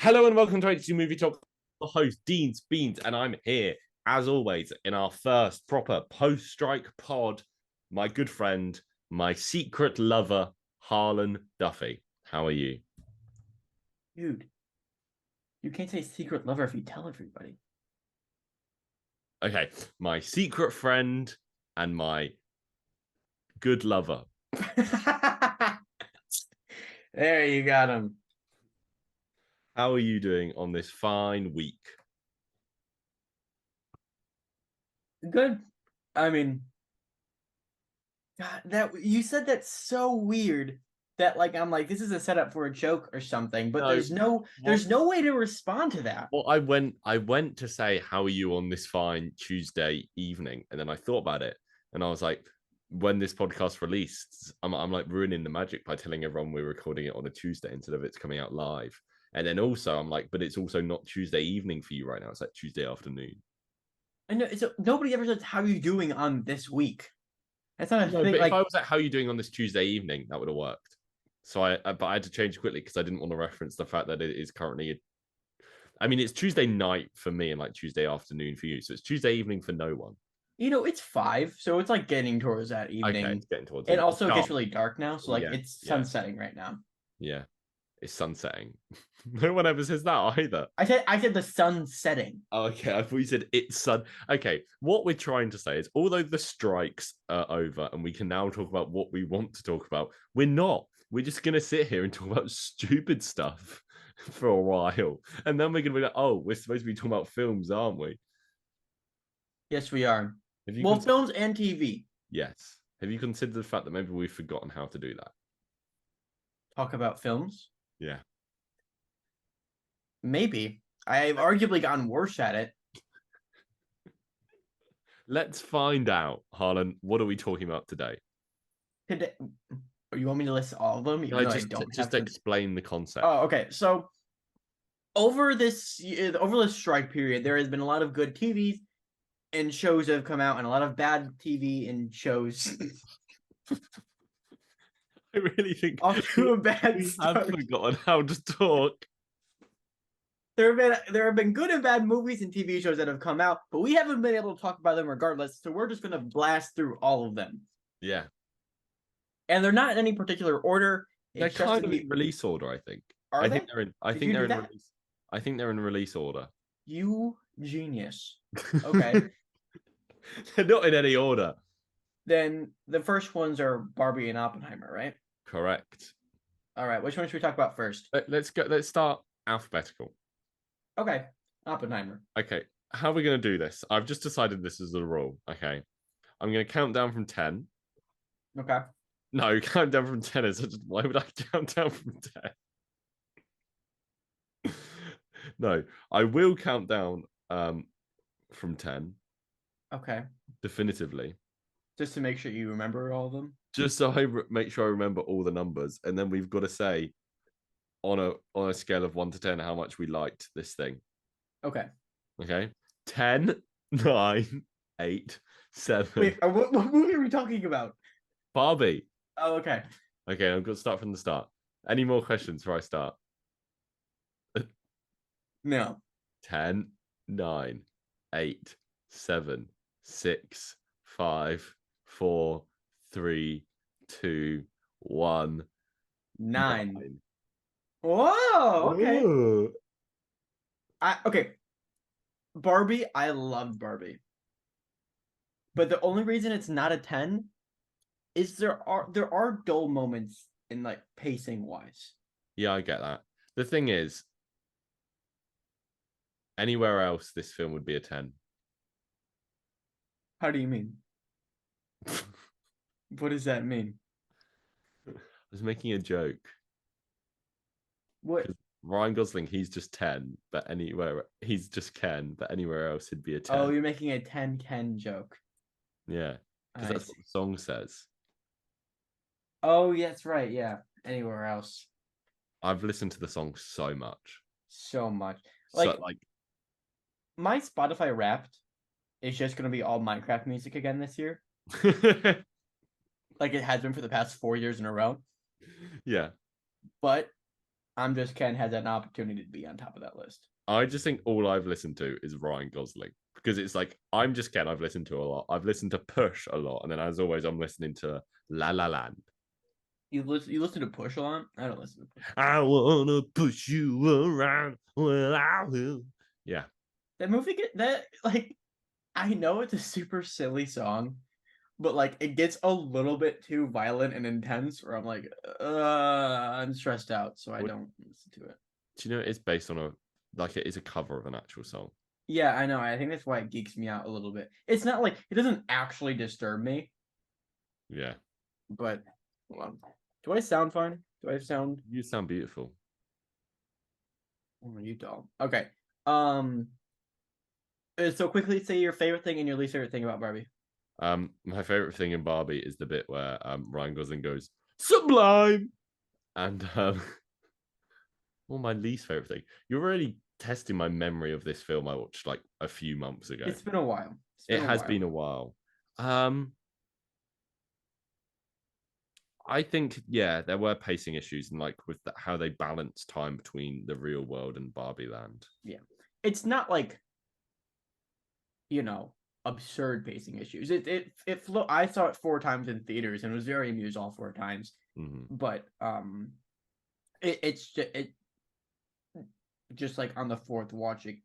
Hello and welcome to HG Movie Talk. The host, Dean's Beans, and I'm here, as always, in our first proper post-strike pod. My good friend, my secret lover, Harlan Duffy. How are you? Dude, you can't say secret lover if you tell everybody. Okay, my secret friend and my good lover. There you got him. How are you doing on this fine week? Good. I mean, God, that you said that's so weird that I'm like, this is a setup for a joke or something, but there's no way to respond to that. Well, I went to say, how are you on this fine Tuesday evening? And then I thought about it and I was like, when this podcast released, I'm like ruining the magic by telling everyone we're recording it on a Tuesday instead of it's coming out live. And then also I'm like, but it's also not Tuesday evening for you right now. It's like Tuesday afternoon. I know nobody ever says how are you doing on this week. That's not a No, thing. but if I was like, how are you doing on this Tuesday evening, that would have worked. So but I had to change quickly because I didn't want to reference the fact that it is currently. I mean, it's Tuesday night for me and like Tuesday afternoon for you. So it's Tuesday evening for no one. It's 5, so it's like getting towards that evening. Okay, it's getting towards It evening. also gets really dark now, so Yeah, it's yeah, sunsetting right now. yeah. It's sunsetting. No one ever says that either. I said the sun setting. Oh, okay, I thought you said it's sun. Okay, what we're trying to say is, although the strikes are over and we can now talk about what we want to talk about, we're not. We're just gonna sit here and talk about stupid stuff for a while, and then we're gonna be like, "Oh, we're supposed to be talking about films, aren't we?" Yes, we are. Have you Well, considered... films and TV. Yes. Have you considered the fact that maybe we've forgotten how to do that? Talk about films. Yeah. Maybe. I've arguably gotten worse at it. Let's find out, Harlan. What are we talking about today? Today, you want me to list all of them, even though I don't just have explain the concept. Oh, okay. So over this strike period, there has been a lot of good TV and shows that have come out, and a lot of bad TV and shows. I really think off to a bad we start. have forgotten how to talk. There have been good and bad movies and TV shows that have come out, but we haven't been able to talk about them regardless. So we're just gonna blast through all of them. Yeah, And they're not in any particular order. they're kind of in release order. I think. Are I they? think they're in. I Did think you they're do in that? release. I think they're in release order. You genius. Okay. They're not in any order. Then the first ones are Barbie and Oppenheimer, right? Correct. All right. Which one should we talk about first? Let's go. Let's start alphabetical. Okay. Oppenheimer. Okay. How are we going to do this? I've just decided this is the rule. Okay. I'm going to count down from 10. Okay. No, count down from 10 is just, why would I count down from 10? No, I will count down from 10. Okay. Definitively. Just to make sure you remember all of them. Just so I make sure I remember all the numbers, and then we've got to say on a scale of 1 to 10 how much we liked this thing. Okay. Okay. 10, 9, 8, 7. Wait, what movie are we talking about? Barbie. Oh, okay. Okay, I'm going to start from the start. Any more questions before I start? No. 10, 9, 8, 7, 6, 5, 4, 3, 2, 1. 9. Whoa. Okay. Ooh. Okay. Barbie. I loved Barbie. But the only reason it's not a 10 is there are dull moments in pacing wise. Yeah, I get that. The thing is, anywhere else, this film would be a 10. How do you mean? What does that mean? I was making a joke. What? Ryan Gosling, he's just 10, but he's just Ken, but anywhere else he'd be a 10. Oh, you're making a 10-Ken joke. Yeah, because that's what the song says. Oh, yeah, that's right. Yeah, anywhere else. I've listened to the song so much. So much. My Spotify Wrapped is just going to be all Minecraft music again this year. Like it has been for the past 4 years in a row. Yeah. But I'm just Ken has an opportunity to be on top of that list. I just think all I've listened to is Ryan Gosling because it's like I'm just Ken. I've listened to a lot. I've listened to Push a lot, and then as always, I'm listening to La La Land. You listen to Push a lot? I don't listen to Push. I wanna push you around. Well, I will. Yeah. That movie get that like I know it's a super silly song, but like it gets a little bit too violent and intense where I'm like, I'm stressed out, so I What don't listen to it. do you know? It's based on a like it is a cover of an actual song. Yeah, I know. I think that's why it geeks me out a little bit. It's not like it doesn't actually disturb me, Yeah. but hold on. Do I sound fine? Do I sound You sound beautiful. oh, you don't. Okay. Um so quickly say your favorite thing and your least favorite thing about Barbie. My favorite thing in Barbie is the bit where Ryan Gosling goes sublime, and well, my least favorite thing. You're really testing my memory of this film I watched like a few months ago. It's been a while. It's been It a has while. been a while. Um, I think yeah, there were pacing issues and like with how they balance time between the real world and Barbie Land. Yeah. It's not like, you know, absurd pacing issues. I saw it 4 times in theaters and was very amused all 4 times. Mm-hmm. But it just like on the fourth watching,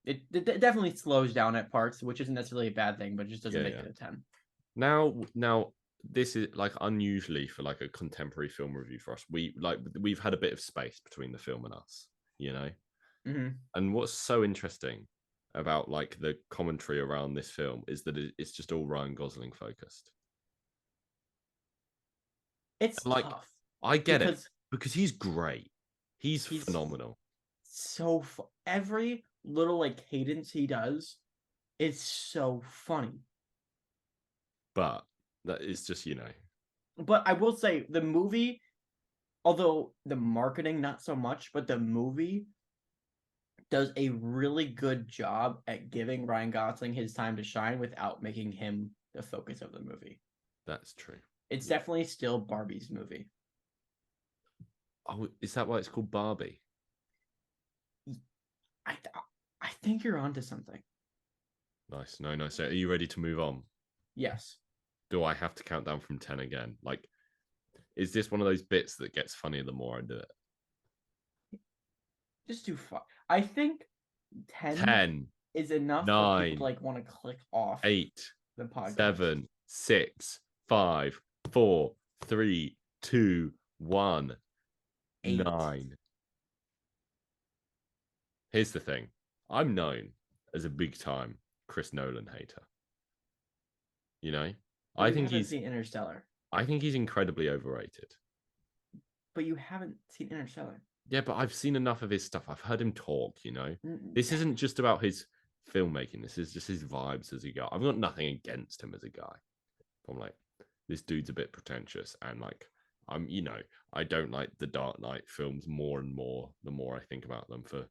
it definitely slows down at parts, which isn't necessarily a bad thing, but it just doesn't Yeah, make yeah. it a 10. Now this is like unusually for like a contemporary film review for us. We've had a bit of space between the film and us, you know. Mm-hmm. And what's so interesting about like the commentary around this film is that it's just all Ryan Gosling focused. It's And like tough I get it because because he's great. He's he's phenomenal. every little like cadence he does is so funny. But that is just, But I will say the movie, although the marketing not so much, but the movie does a really good job at giving Ryan Gosling his time to shine without making him the focus of the movie. that's true. It's Yeah. definitely still Barbie's movie. Oh, is that why it's called Barbie? I I think you're onto something. Nice. No, no. So are you ready to move on? Yes. Do I have to count down from 10 again? Like, is this one of those bits that gets funnier the more I do it? Just do fun. I think 10 10, is enough for people to 9, like want to click off 8, the podcast. 7, 6, 5, 4, 3, 2, 1, 8. 9. Here's the thing. I'm known as a big time Chris Nolan hater. You know? But I you think haven't he's seen Interstellar. I think he's incredibly overrated. But you haven't seen Interstellar. Yeah, but I've seen enough of his stuff. I've heard him talk, you know. Mm, This isn't just about his filmmaking. This is just his vibes as a guy. I've got nothing against him as a guy. I'm like, this dude's a bit pretentious and like I don't like the Dark Knight films more and more the more I think about them for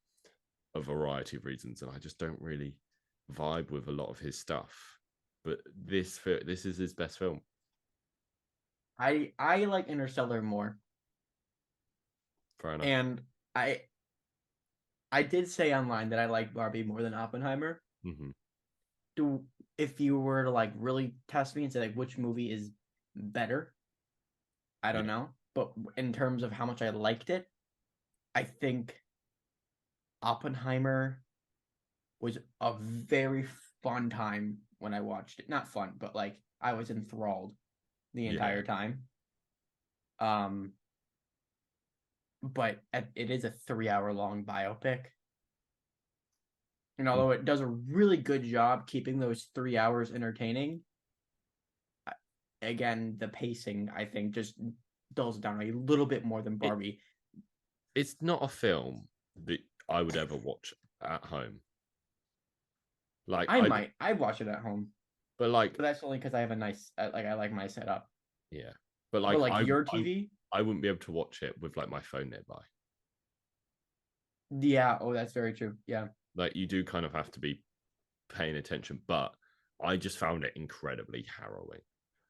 a variety of reasons, and I just don't really vibe with a lot of his stuff. But this is his best film. I like Interstellar more. Fair enough. And I I did say online that I like Barbie more than Oppenheimer. Mm-hmm. Do if you were to like really test me and say like which movie is better, I don't Yeah. know. But in terms of how much I liked it, I think Oppenheimer was a very fun time when I watched it. Not fun, but like I was enthralled the Yeah. entire time. Um, but it is a 3 hour long biopic. And although it does a really good job keeping those 3 hours entertaining, again, the pacing, I think, just dulls it down a little bit more than It Barbie. it's not a film that I would ever watch at home. Like I might. I'd watch it at home. but like But that's only because I have a nice, like, I like my setup. yeah, but But like like your TV, I wouldn't be able to watch it with like my phone nearby. yeah. Oh, that's very true. Yeah. Like you do kind of have to be paying attention, but I just found it incredibly harrowing.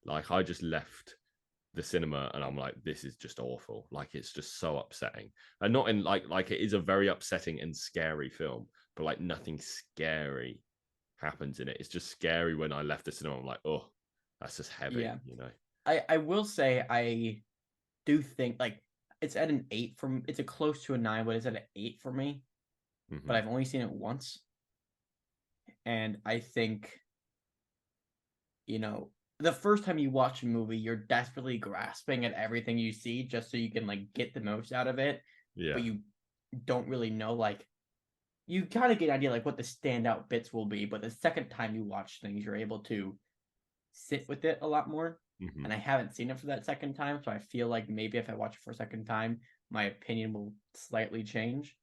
Like I just left the cinema and I'm like, this is just awful. Like it's just so upsetting. And not in like it is a very upsetting and scary film, but like nothing scary happens in it. It's just scary when I left the cinema. I'm like, oh, that's just heavy, Yeah. you know. I will say I do think like it's at an 8 from it's a close to a 9, but it's at an 8 for me. But Mm-hmm. I've only seen it once. And I think, you know, the first time you watch a movie, you're desperately grasping at everything you see just so you can like get the most out of it. Yeah. But you don't really know like you kind of get an idea like what the standout bits will be, but the second time you watch things, you're able to sit with it a lot more. Mm-hmm. And I haven't seen it for that second time, so I feel like maybe if I watch it for a second time, my opinion will slightly change.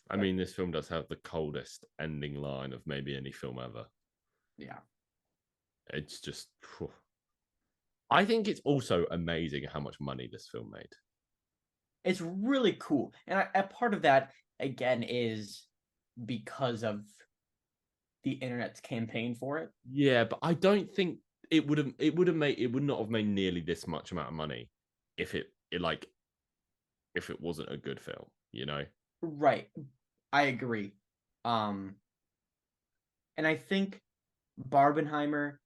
I But mean, this film does have the coldest ending line of maybe any film ever. yeah, It's just, phew. I think it's also amazing how much money this film made. it's really cool, and a part of that again is because of the internet's campaign for it. Yeah, but I don't think it would not have made nearly this much amount of money if it like if it wasn't a good film, you know? Right, I agree. Um, and I think Barbenheimer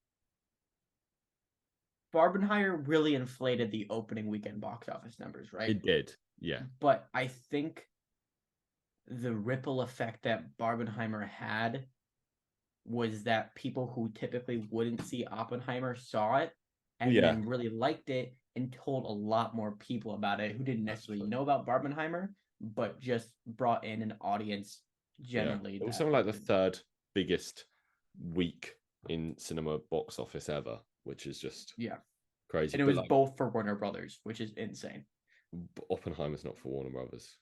Barbenheimer really inflated the opening weekend box office numbers, right? It did. Yeah. But I think the ripple effect that Barbenheimer had was that people who typically wouldn't see Oppenheimer saw it and Yeah. then really liked it and told a lot more people about it who didn't necessarily know about Barbenheimer, but just brought in an audience Yeah. generally It was that something like the would, third biggest week in cinema box office ever, which is just yeah. crazy. And it But was like both for Warner Brothers, which is insane. Oppenheimer's not for Warner Brothers.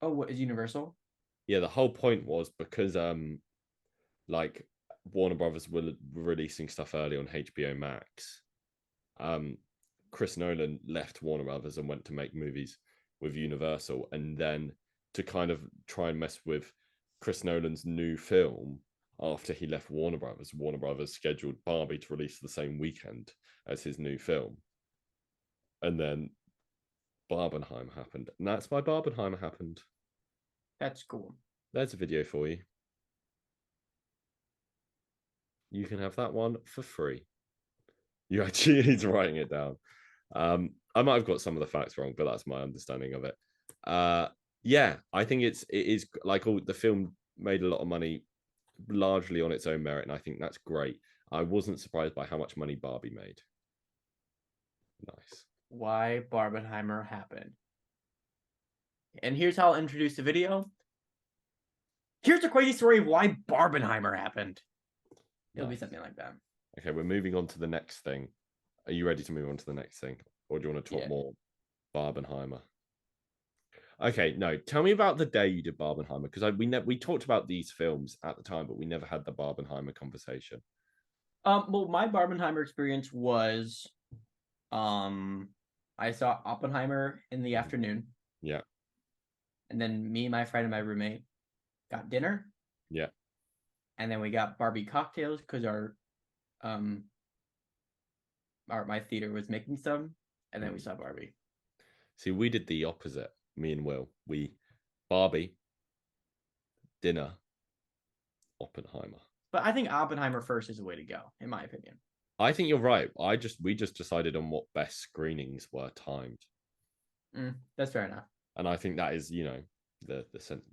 Oh, what is Universal? Yeah, the whole point was because like Warner Brothers were releasing stuff early on HBO Max. Um, Chris Nolan left Warner Brothers and went to make movies with Universal, and then to kind of try and mess with Chris Nolan's new film after he left Warner Brothers scheduled Barbie to release the same weekend as his new film, and then Barbenheim happened, and that's why Barbenheimer happened. That's cool. There's a video for you. You can have that one for free. You actually need to writing it down. I might have got some of the facts wrong, but that's my understanding of it. Uh, yeah, I think it is like all the film made a lot of money largely on its own merit, and I think that's great. I wasn't surprised by how much money Barbie made. Nice. Why Barbenheimer happened. And here's how I'll introduce the video. Here's a crazy story of why Barbenheimer happened. It'll be Nice. something like that. Okay, we're moving on to the next thing. Are you ready to move on to the next thing, or do you want to talk Yeah. more Barbenheimer? Okay, no. Tell me about the day you did Barbenheimer because we talked about these films at the time, but we never had the Barbenheimer conversation. Well, my Barbenheimer experience was, um, I saw Oppenheimer in the afternoon, Yeah, and then me, my friend, and my roommate got dinner, yeah. and then we got Barbie cocktails because um, my theater was making some, and then we Mm. saw Barbie. See, we did the opposite. Me and Will. We Barbie dinner Oppenheimer. But I think Oppenheimer first is the way to go, in my opinion. I think you're right. We just decided on what best screenings were timed, That's fair enough. and I think that is the sense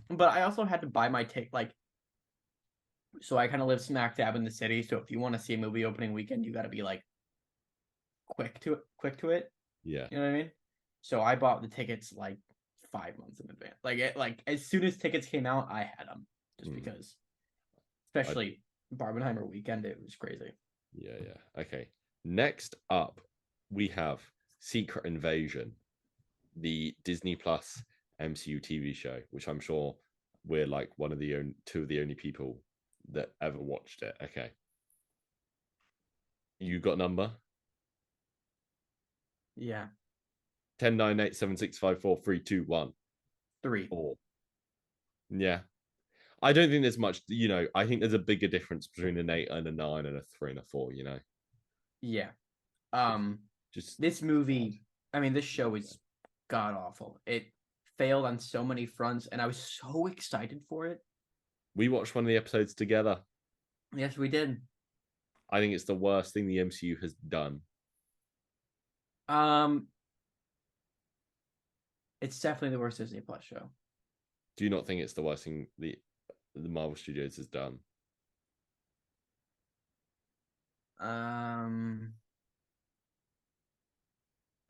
But I also had to buy my ticket, like, so I kind of live smack dab in the city. So if you want to see a movie opening weekend, you got to be like quick to it. yeah. You know what I mean? So I bought the tickets like 5 months in advance. Like as soon as tickets came out, I had them just Mm. because, I, especially Barbenheimer weekend, it was crazy. yeah. Okay. Next up, we have Secret Invasion, the Disney Plus MCU TV show, which I'm sure we're like two of the only people that ever watched it. Okay. You got number Yeah, 10, 9, 8, 7, 6, 5, 4, 3, 2, 1, three. 4. Yeah. I don't think there's much, I think there's a bigger difference between an 8 and a 9 and a 3 and a 4, Yeah. Um, Just This movie, I mean, this show is god awful. It failed on so many fronts, and I was so excited for it. we watched one of the episodes together. Yes, we did. I think it's the worst thing the MCU has done. Um, it's definitely the worst Disney Plus show. Do you not think it's the worst thing the Marvel Studios has done? Um,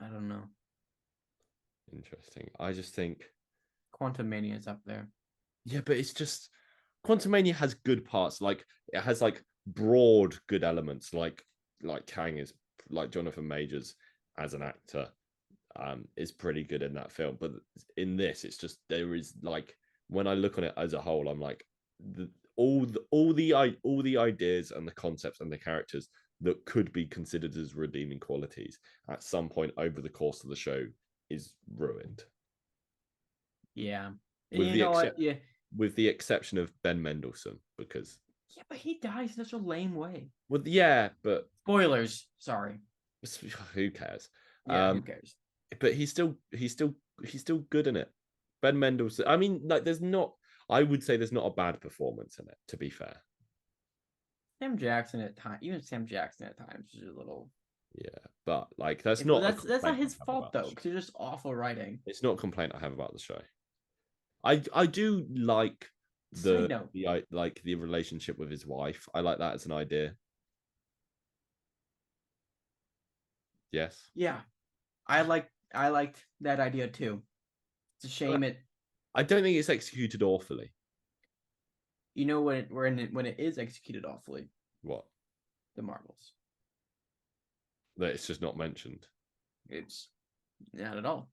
I don't know. Interesting. I just think, Quantum Mania is up there. yeah, but it's just Quantumania has good parts. Like it has like broad good elements. Like Kang is like Jonathan Majors as an actor is pretty good in that film. But in this, it's just there is like when I look on it as a whole, I'm like all the ideas and the concepts and the characters that could be considered as redeeming qualities at some point over the course of the show is ruined. Yeah. With You the know what? except Yeah. with the exception of Ben Mendelsohn, because Yeah, but he dies in such a lame way. well, yeah, but Spoilers. Sorry. who cares? Yeah, who cares? But he's still good in it. Ben Mendelsohn. I mean, like, there's not. I would say there's not a bad performance in it. To be fair, Sam Jackson at times, even Sam Jackson at times is a little. yeah, but like that's But not a that's not complaint I his have fault about the though, show. because it's just awful writing. It's not a complaint I have about the show. I do like Side note. like the relationship with his wife. I like that as an idea. Yes. Yeah, I liked that idea too. It's a shame it. I don't think it's executed awfully. You know when it is executed awfully, What? the Marvels. That it's just not mentioned. It's not at all.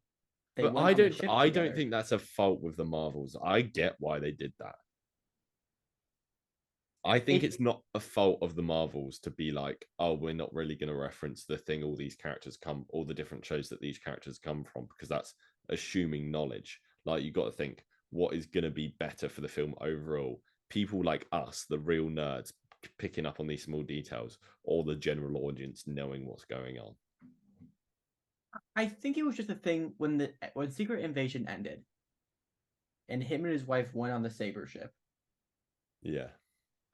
They But went on the ship I don't together. think that's a fault with the Marvels. I get why they did that. I think It it's not a fault of the Marvels to be like, oh, we're not really going to reference the thing all the different shows that these characters come from, because that's assuming knowledge. Like, you got to think, what is going to be better for the film overall? People like us, the real nerds, picking up on these small details, or the general audience knowing what's going on. I think it was just a thing when Secret Invasion ended, and him and his wife went on the Saber ship. Yeah.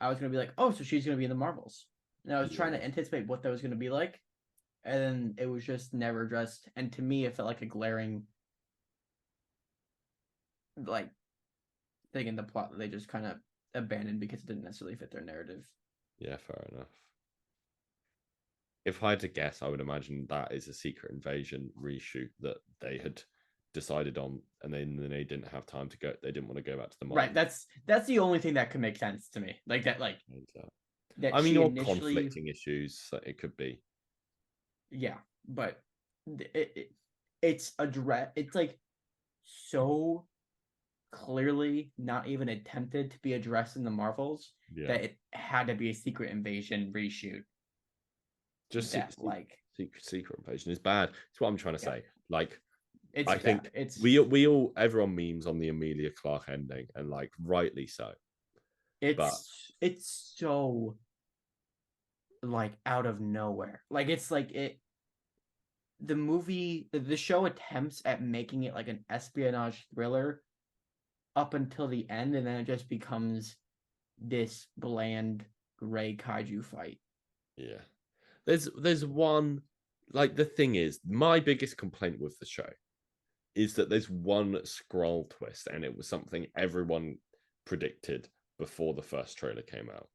I was gonna be like, oh, so she's gonna be in the Marvels, and I was trying Yeah. to anticipate what that was gonna be like, and then it was just never addressed. And to me, it felt like a glaring like thing in the plot that they just kind of abandoned because it didn't necessarily fit their narrative. Yeah, fair enough. If I had to guess, I would imagine that is a Secret Invasion reshoot that they had decided on, and then they didn't have time to go. They didn't want to go back to the Right. Marvel. That's the only thing that could make sense to me. Like that. Like that I mean, she or initially. conflicting issues that it could be. Yeah, but it's address. It's like so clearly not even attempted to be addressed in the Marvels Yeah, that it had to be a Secret Invasion reshoot. just That like Secret Invasion is bad. It's what I'm trying to yeah, say. Like, it's I bad. think It's we all everyone memes on the Emilia Clarke ending, and like rightly so. But it's so like out of nowhere. Like it's like it the show attempts at making it like an espionage thriller up until the end, and then it just becomes this bland gray kaiju fight. yeah, there's one, like, the thing is, my biggest complaint with the show is that there's one scroll twist, and it was something everyone predicted before the first trailer came out,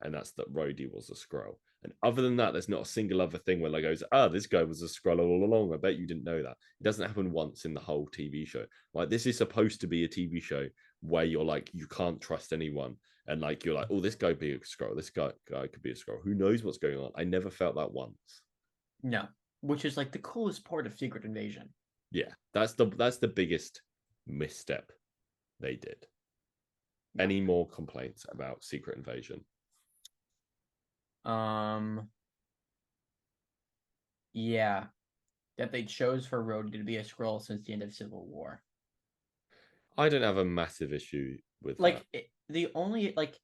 and that's that Rhodey was a scroll. And other than that, there's not a single other thing where like goes, this guy was a scroll all along. I bet you didn't know that. It doesn't happen once in the whole TV show. Like, this is supposed to be a TV show where you're like, you can't trust anyone, and like you're like, oh, this guy be a scroll. This guy could be a scroll. Who knows what's going on? I never felt that once. No, which is like the coolest part of Secret Invasion. Yeah, that's the biggest misstep they did. Yeah. Any more complaints about Secret Invasion? Um. Yeah, that they chose for Rhodey to be a scroll since the end of Civil War. I don't have a massive issue with that. Like the only like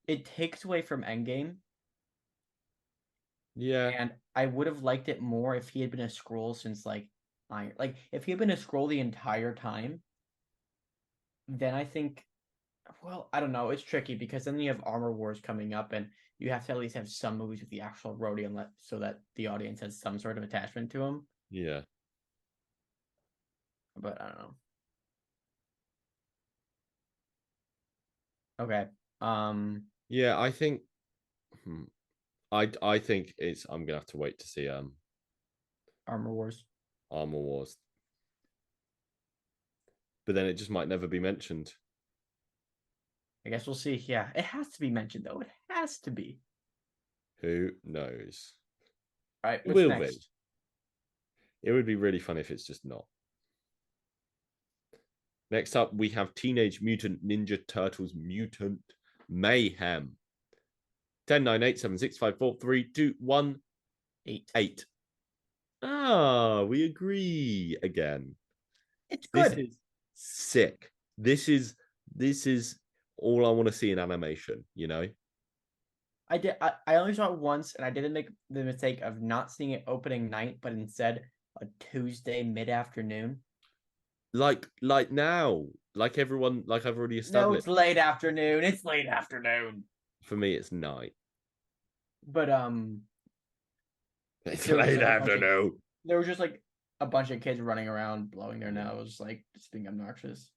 it takes away from Endgame Yeah, And I would have liked it more if he had been a Skrull since like if he had been a Skrull the entire time, then I think, well, I don't know, it's tricky because then you have Armor Wars coming up, and you have to at least have some movies with the actual Rhodey so that the audience has some sort of attachment to him. yeah, But I don't know. Okay. yeah. I think. Hmm, I think it's. I'm gonna have to wait to see Armor Wars. Armor Wars, but then it just might never be mentioned. I guess we'll see. Yeah, it has to be mentioned though. It has to be. Who knows? All right, It what's will be. next? It would be really fun if it's just not. Next up, we have Teenage Mutant Ninja Turtles Mutant Mayhem. 10, 9, 8, 7, 6, 5, 4, 3, 2, 1, 8. 8. Ah, we agree again. It's This good. is sick. This is all I want to see in animation, you know? I only saw it once, and I didn't make the mistake of not seeing it opening night, but instead a Tuesday mid afternoon. Like now, like everyone, like I've already No, established. it's late afternoon. It's late afternoon. For me, it's night. But It's there was just late like a bunch of afternoon. there was just like a bunch of kids running around blowing their Yeah. nose, like just being obnoxious.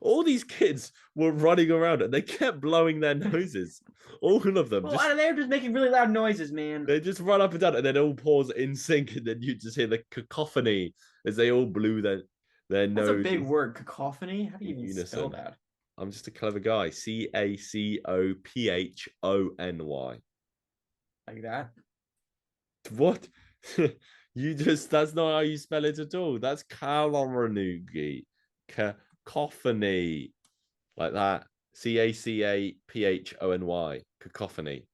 All these kids were running around and they kept blowing their noses. All of them. Well, Just they're just making really loud noises, man. they just run up and down and then all pause in sync, and then you just hear the cacophony as they all blew their That's a big noses word, cacophony. How do you in even spell unison. that? I'm just a clever guy. Cacophony. Like that? What? You just that's not how you spell it at all. That's Caloronugi. Cacophony. Like that. Cacaphony. Cacophony.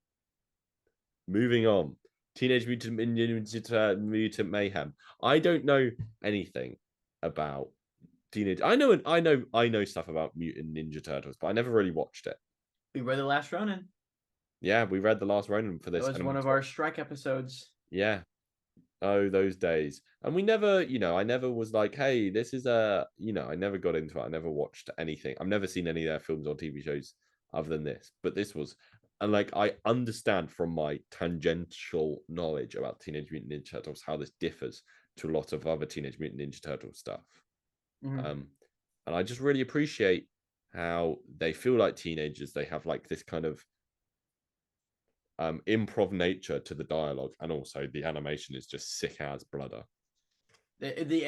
Moving on. Teenage Mutant Mayhem. I don't know anything about teenage. I know stuff about Mutant Ninja Turtles, but I never really watched it. We read the last Ronin. Yeah, we read the last Ronin for That this, was and one we of our talked. strike episodes. Yeah. Oh, those days. And we never, I never was like, hey, this is I never got into it. I never watched anything. I've never seen any of their films or TV shows other than this. But this was, and like, I understand from my tangential knowledge about Teenage Mutant Ninja Turtles how this differs to a lot of other Teenage Mutant Ninja Turtle stuff. Mhm. Um, and I just really appreciate how they feel like teenagers. They have like this kind of improv nature to the dialogue, and also the animation is just sick as blooder. The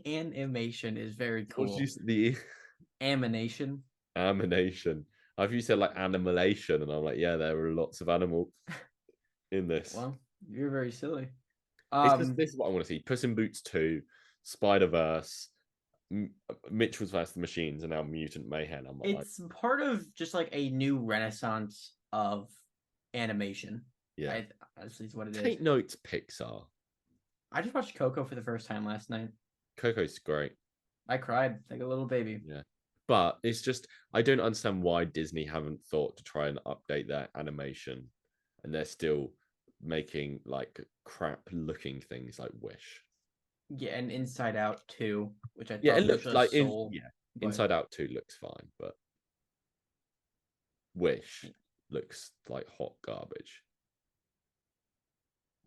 animation is very What's cool. the Amination. animation? I've you said like animalation, and I'm like, yeah, there are lots of animals in this. Well, you're very silly. It's just Um, this is what I want to see: Puss in Boots 2, Spider Verse, Mitchell's vs the Machines, and now Mutant Mayhem. I'm like, it's part of just like a new renaissance of animation. yeah. I honestly is what it is. Take notes, Pixar. I just watched Coco for the first time last night. Coco's great. I cried like a little baby. Yeah. But it's just I don't understand why Disney haven't thought to try and update their animation, and they're still making like crap looking things like Wish. Yeah, and Inside Out too, which I Yeah, it thought was looks just like soul, but Inside Out 2 looks fine, but Wish looks like hot garbage.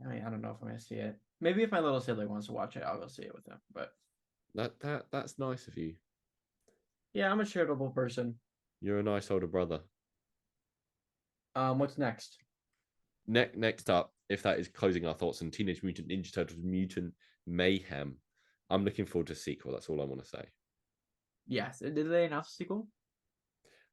I mean, I don't know if I'm gonna see it. Maybe if my little sibling wants to watch it, I'll go see it with them. But That's nice of you. yeah, I'm a charitable person. You're a nice older brother. What's next? Next up, if that is closing our thoughts on Teenage Mutant Ninja Turtles Mutant Mayhem, I'm looking forward to a sequel. That's all I want to say. Yes, did they announce a sequel?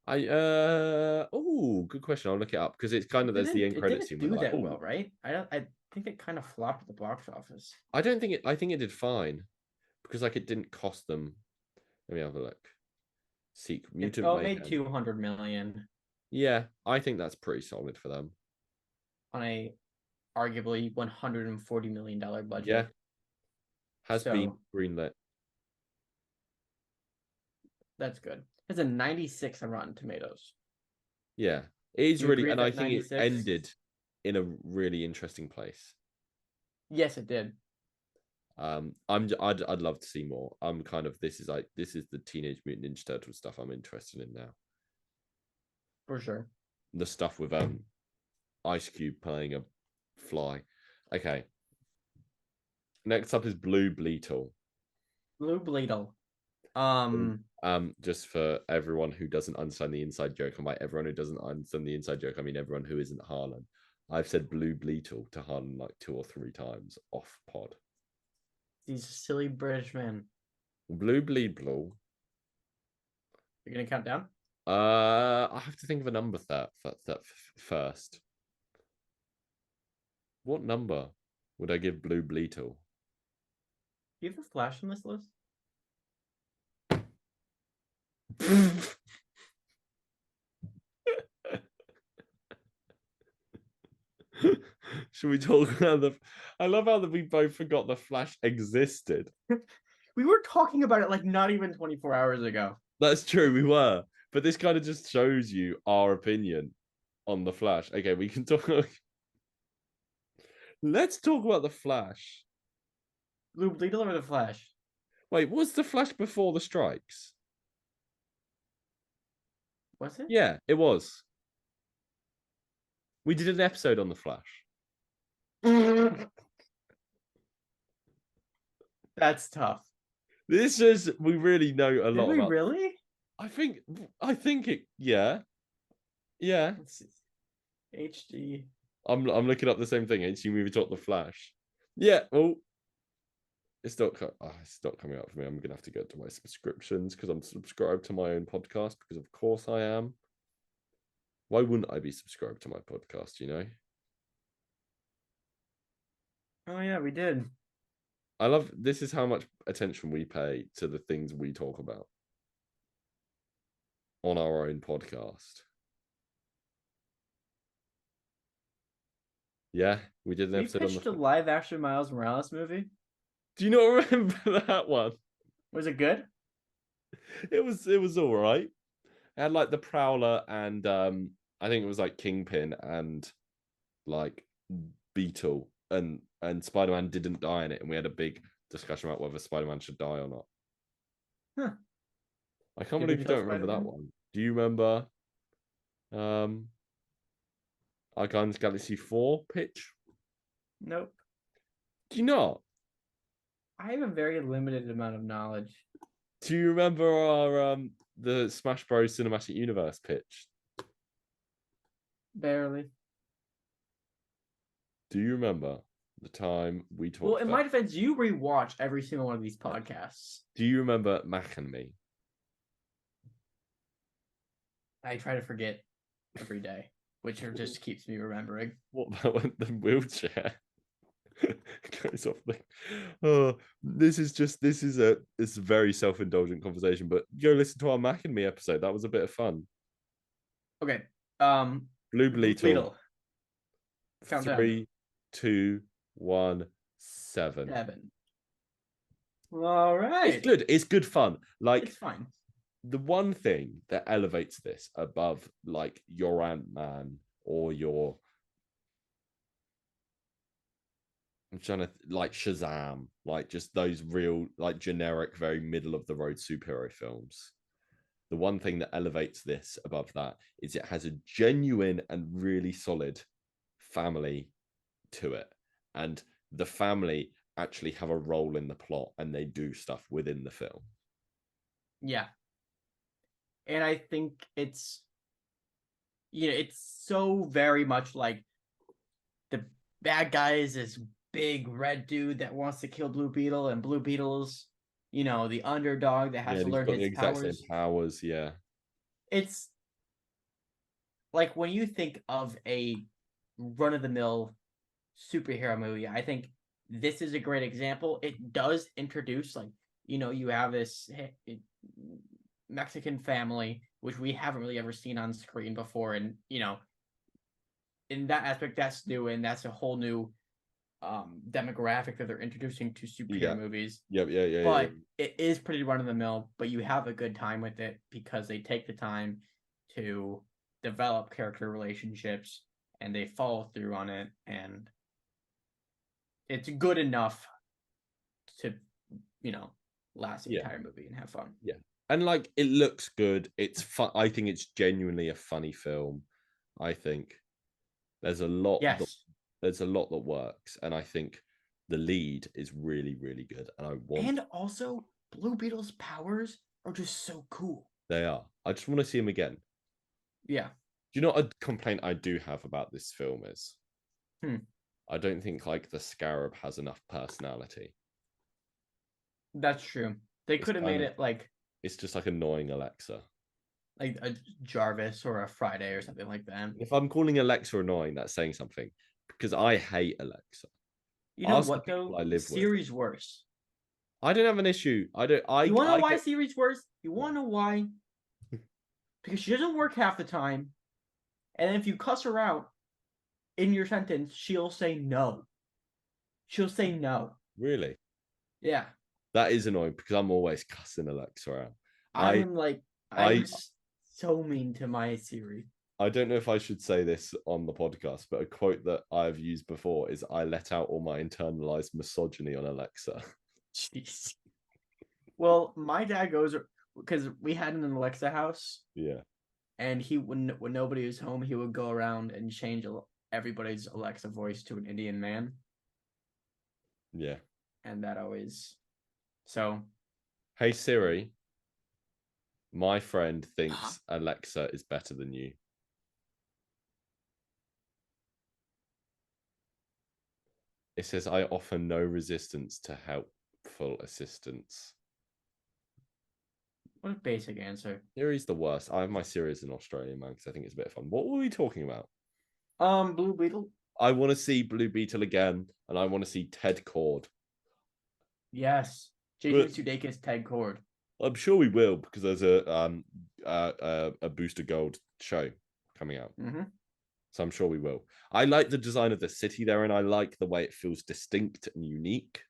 Good question. I'll look it up because it's kind of there's the end It credit didn't scene where do they're like, that oh, well, right? I think it kind of flopped at the box office. I don't think it. I think it did fine because like it didn't cost them. Let me have a look. Seek Mutant It made Mayhem. 200 million Yeah, I think that's pretty solid for them. on a arguably 140 million-dollar Yeah, budget. has been So greenlit. that's good. It's a 96 on Rotten Tomatoes. Yeah, it is Do you really, agree with and I that think it 96? ended in a really interesting place. Yes, it did. I'd love to see more. I'm kind of this is the Teenage Mutant Ninja Turtle stuff I'm interested in now. For sure. The stuff with Ice Cube playing a fly. Okay. Next up is Blue Bleetle. Blue Bleedle. Just for everyone who doesn't understand the inside joke, and by everyone who doesn't understand the inside joke, I mean everyone who isn't Harlan. I've said Blue Bleetle to Harlan like 2 or 3 times off pod. These silly British men. Blue Bleeble. You're gonna count down? I have to think of a number that first. What number would I give Blue Bleetle? Do you have a Flash on this list? Should we talk about the? I love how that we both forgot the Flash existed. We were talking about it like not even 24 hours ago. That's true, we were, but this kind of just shows you our opinion on the Flash. Okay, we can talk. Let's talk about the Flash. Blue Bleedle or the Flash? Wait, was the Flash before the strikes? Was it? Yeah, it was. We did an episode on the Flash. That's tough. This is we really know a Did lot we about. really? I think it. Yeah, yeah. Let's see. HD. I'm looking up the same thing. HD movie talk the Flash. Yeah. Well, it's not coming up for me. I'm gonna have to go to my subscriptions because I'm subscribed to my own podcast because of course I am. Why wouldn't I be subscribed to my podcast? You know. Oh yeah, we did. I love this is how much attention we pay to the things we talk about on our own podcast. Yeah, we did an We episode on pitched the. a live action Miles Morales movie. Do you not remember that one? Was it good? It was all right. It had like the Prowler and I think it was like Kingpin and like Beetle and Spider-Man didn't die in it, and we had a big discussion about whether Spider-Man should die or not. Huh. I can't Did we believe you kill don't remember that Spider-Man? one. Do you remember our Guardians Galaxy 4 pitch? Nope. Do you not? I have a very limited amount of knowledge. Do you remember our the Smash Bros. Cinematic Universe pitch? Barely. Do you remember the time we talked Well, in about... my defense, you rewatch every single one of these podcasts. Do you remember Mac and Me? I try to forget every day, which just keeps me remembering. What about the wheelchair? Goes off the... Oh, this is a very self-indulgent conversation, but go listen to our Mac and Me episode. That was a bit of fun. Okay. Blue Bleetle. Countdown. 3, 2, 1, 7. 7. All right. It's good. It's good fun. Like it's fine. The one thing that elevates this above like your Ant-Man or your I'm trying to like Shazam, like just those real like generic, very middle of the road superhero films. The one thing that elevates this above that is it has a genuine and really solid family to it. And the family actually have a role in the plot and they do stuff within the film. Yeah. And I think it's so very much like the bad guy is this big red dude that wants to kill Blue Beetle, and Blue Beetle's, the underdog that has to learn his powers. Same powers, yeah. It's like when you think of a run-of-the-mill superhero movie, I think this is a great example. It does introduce, like, you have this Mexican family, which we haven't really ever seen on screen before. And, in that aspect, that's new, and that's a whole new demographic that they're introducing to superhero movies. Yeah. But it is pretty run-of-the-mill, but you have a good time with it because they take the time to develop character relationships and they follow through on it, and it's good enough to, last the Yeah. entire movie and have fun. Yeah. And like it looks good. It's fun. I think it's genuinely a funny film. I think there's a lot that Yes. works. And I think the lead is really, really good. And I want And also, Blue Beetle's powers are just so cool. they are. I just want to see him again. Yeah. Do you know what a complaint I do have about this film is? Hmm. I don't think like the scarab has enough personality. That's true. They It's could have kind made of it like it's just like annoying Alexa. a Jarvis or a Friday or something like that. If I'm calling Alexa annoying, that's saying something because I hate Alexa. You know Ask the what people though? I live with. Siri's worse. I don't have an issue. I don't. You want to know I why get. Siri's worse? You want to know why? Because she doesn't work half the time, and if you cuss her out in your sentence, she'll say no. She'll say no. Really, Yeah. that is annoying because I'm always cussing Alexa out. I I'm like, I I'm so mean to my Siri. I don't know if I should say this on the podcast, but a quote that I've used before is I let out all my internalized misogyny on Alexa. Jeez. Well, my dad goes because we had an Alexa house, Yeah. and he when nobody was home, he would go around and change everybody's Alexa voice to an Indian man, Yeah. and that always so. Hey Siri, my friend thinks Alexa is better than you. It says I offer no resistance to helpful assistance. What a basic answer. Siri's the worst. I have my Siri as an Australian man because I think it's a bit of fun. What were we talking about? Blue Beetle. I want to see Blue Beetle again, and I want to see Ted Cord. Yes, Jason But Sudeikis, Ted Cord. I'm sure we will because there's a Booster Gold show coming out. Mm-hmm. So I'm sure we will. I like the design of the city there, and I like the way it feels distinct and unique.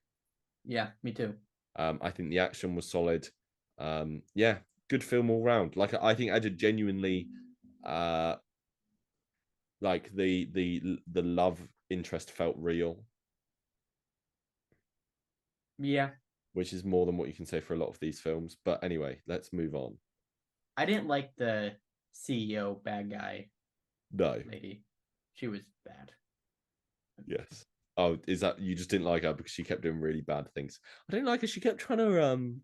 Yeah, me too. I think the action was solid. Yeah, good film all round. Like I think I did genuinely like the love interest felt real, Yeah, which is more than what you can say for a lot of these films. But anyway, let's move on. I didn't like the CEO bad guy No. lady. She was bad. Yes. Oh, is that you just didn't like her because she kept doing really bad things? I didn't like her. She kept trying to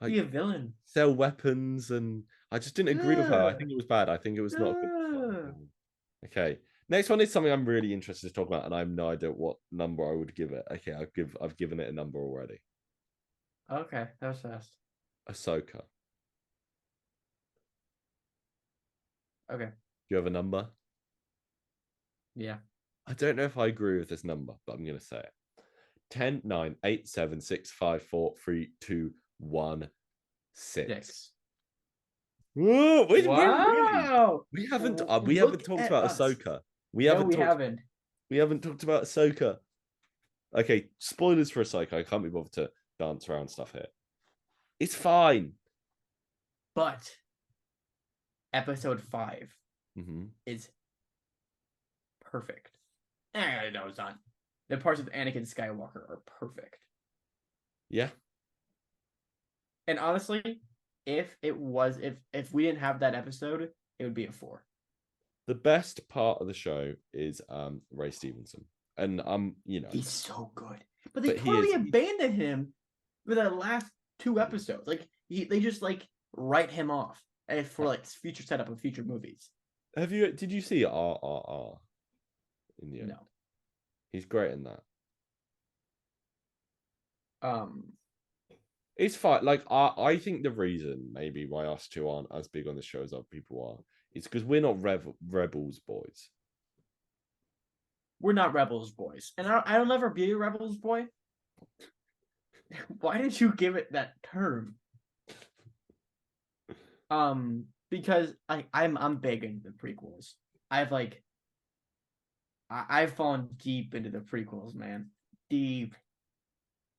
Be like a villain. sell weapons, and I just didn't agree with her. I think Ugh. it was bad. I think it was not a good Ugh. design. Okay. Next one is something I'm really interested to talk about, and I have no idea what number I would give it. Okay, I've given it a number already. Okay, that was fast. Ahsoka. Okay. Do you have a number? Yeah. I don't know if I agree with this number, but I'm gonna say it. 10, 9, 8, 7, 6, 5, 4, 3, 2, 1, 6. 6. Whoa, we're really Wow. we haven't Look talked at about us. Ahsoka. No, we haven't. We haven't talked about Ahsoka. Okay, spoilers for Ahsoka. I can't be bothered to dance around stuff here. It's fine. But episode 5 Mm-hmm. is perfect. No, it's not. The parts of Anakin Skywalker are perfect. Yeah. And honestly, if we didn't have that episode, it would be a 4. The best part of the show is Ray Stevenson. And he's so good. But they But he totally is- abandoned him for the last 2 episodes. Like they just like write him off for like future setup of future movies. did you see RRR in the end? No. He's great in that. Um It's fine. Like I think the reason maybe why us two aren't as big on the show as other people are is because we're not rebels boys. we're not Rebels boys. And I'll never be a Rebels boy. Why did you give it that term? Because I'm big into the prequels. I've fallen deep into the prequels, man. Deep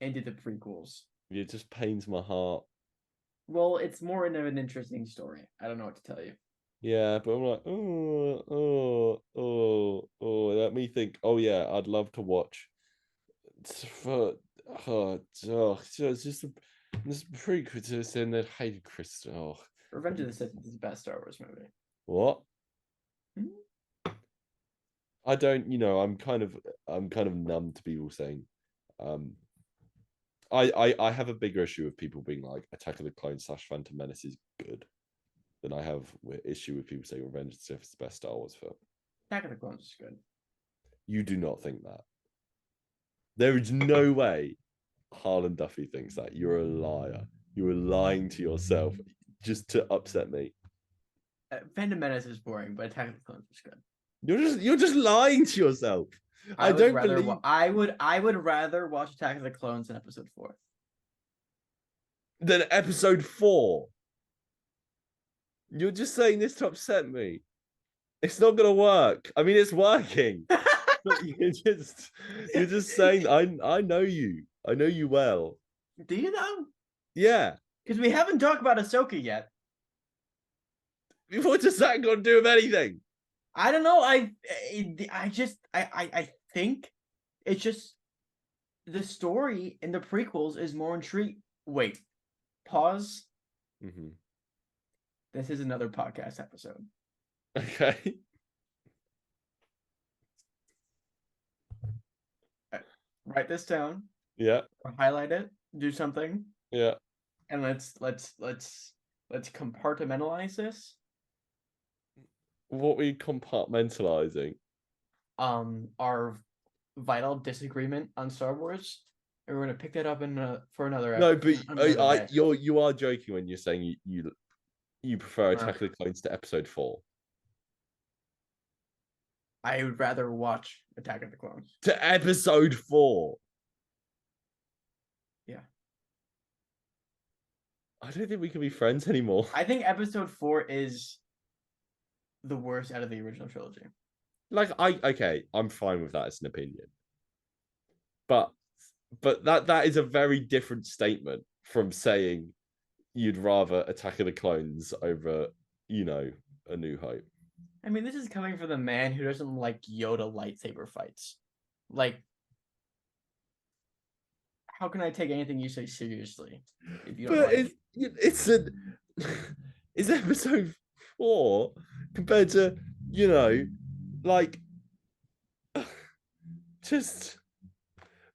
into the prequels. It just pains my heart. Well, it's more of an interesting story. I don't know what to tell you. Yeah, but I'm like, let me think. Oh yeah, I'd love to watch. For it's just this prequel to this and then hated Crystal. Revenge of the Sith is the best Star Wars movie. What? Hmm? I don't, I'm kind of numb to people saying, um, I have a bigger issue with people being like Attack of the Clones / Phantom Menace is good than I have issue with people saying Revenge of the Sith is the best Star Wars film. Attack of the Clones is good. You do not think that. There is no way Harlan Duffy thinks that. You're a liar. You are lying to yourself just to upset me. Phantom Menace is boring, but Attack of the Clones is good. You're just lying to yourself. I don't believe I would rather watch Attack of the Clones than Episode 4. that episode 4. You're just saying this to upset me. It's not gonna work. I mean, it's working. But you're just saying I know you. I know you well. Do you know? Yeah. Because we haven't talked about Ahsoka yet. What does that got to do with anything? I don't know. I think it's just the story in the prequels is more intriguing. Wait, pause. Mm-hmm. This is another podcast episode. Okay. Write this down. Yeah. Or highlight it. Do something. Yeah. And let's compartmentalize this. What were you compartmentalizing? Our vital disagreement on Star Wars. And we're gonna pick that up for another No, but another day. you are joking when you're saying you prefer Attack of the Clones to episode 4. I would rather watch Attack of the Clones. To episode 4. Yeah. I don't think we can be friends anymore. I think episode 4 is the worst out of the original trilogy. Like I'm fine with that as an opinion. But that is a very different statement from saying you'd rather Attack of the Clones over, A New Hope. I mean, this is coming from the man who doesn't like Yoda lightsaber fights. Like, how can I take anything you say seriously if you don't But like it's episode 4 compared to, like just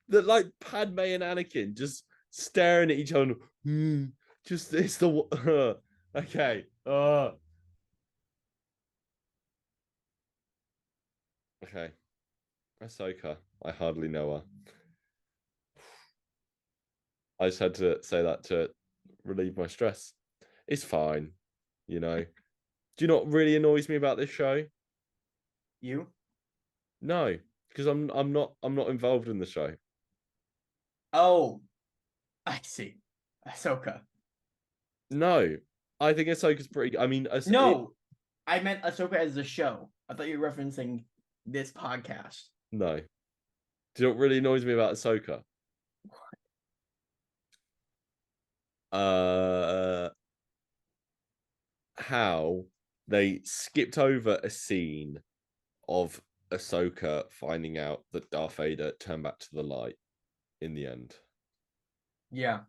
that, like Padme and Anakin just staring at each other. Just it's the okay. Okay. Ahsoka. I hardly know her. I just had to say that to relieve my stress. It's fine, Do you know what really annoys me about this show? you. No, because I'm not involved in the show. Oh, I see. Ahsoka. No, I think Ahsoka's pretty. I mean, No, I meant Ahsoka as the show. I thought you were referencing this podcast. No. Do you know what really annoys me about Ahsoka? How they skipped over a scene of Ahsoka finding out that Darth Vader turned back to the light in the end. Yeah.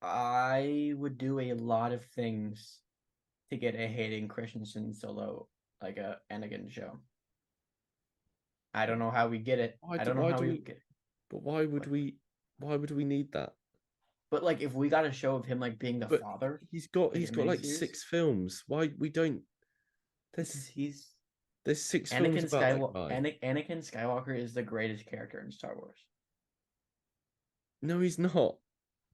I would do a lot of things to get a Hayden Christensen solo, like a Anakin show. I don't know how we get it. I don't know how we get it. But why would we? Why would we need that? But like, if we got a show of him like being the father, he's got like 6 films. Why we don't? There's 6 films about that guy. Anakin Skywalker is the greatest character in Star Wars. No, he's not.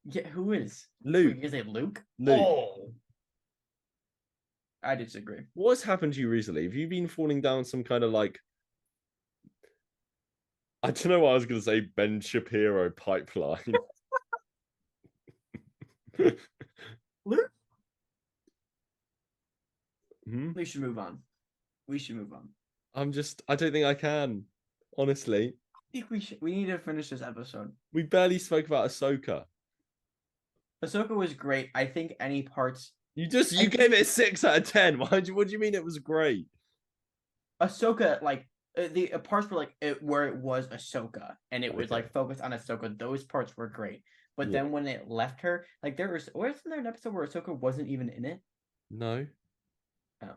Yeah, who is? Luke. Is it Luke? Luke. Oh, I disagree. What's happened to you recently? Have you been falling down some kind of like? I don't know what I was going to say. Ben Shapiro pipeline. Luke. Hmm? We should move on. We should move on. I don't think I can. Honestly. I think we should. We need to finish this episode. We barely spoke about Ahsoka. Ahsoka was great. I think any parts You gave it a 6 out of 10. What do you mean it was great? Ahsoka, like the parts were like where it was Ahsoka and it was Okay. like focused on Ahsoka. Those parts were great. But Yeah. then when it left her, like wasn't there an episode where Ahsoka wasn't even in it? No. Oh,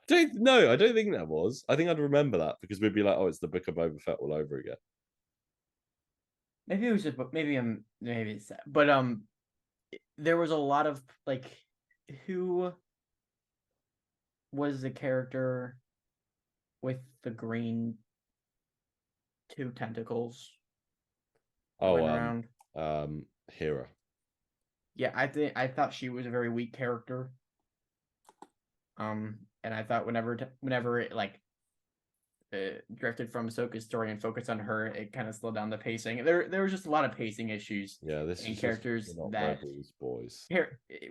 I don't think that was. I think I'd remember that because we'd be like, oh, it's the Book of Boba Fett all over again. maybe it was just maybe it's that. But there was a lot of like who was the character with the green two tentacles that Oh, went around? Hera. Yeah, I thought she was a very weak character. And I thought whenever it like drifted from Ahsoka's story and focused on her, it kind of slowed down the pacing. There was just a lot of pacing issues Yeah, this and is just characters not that Rebels, boys.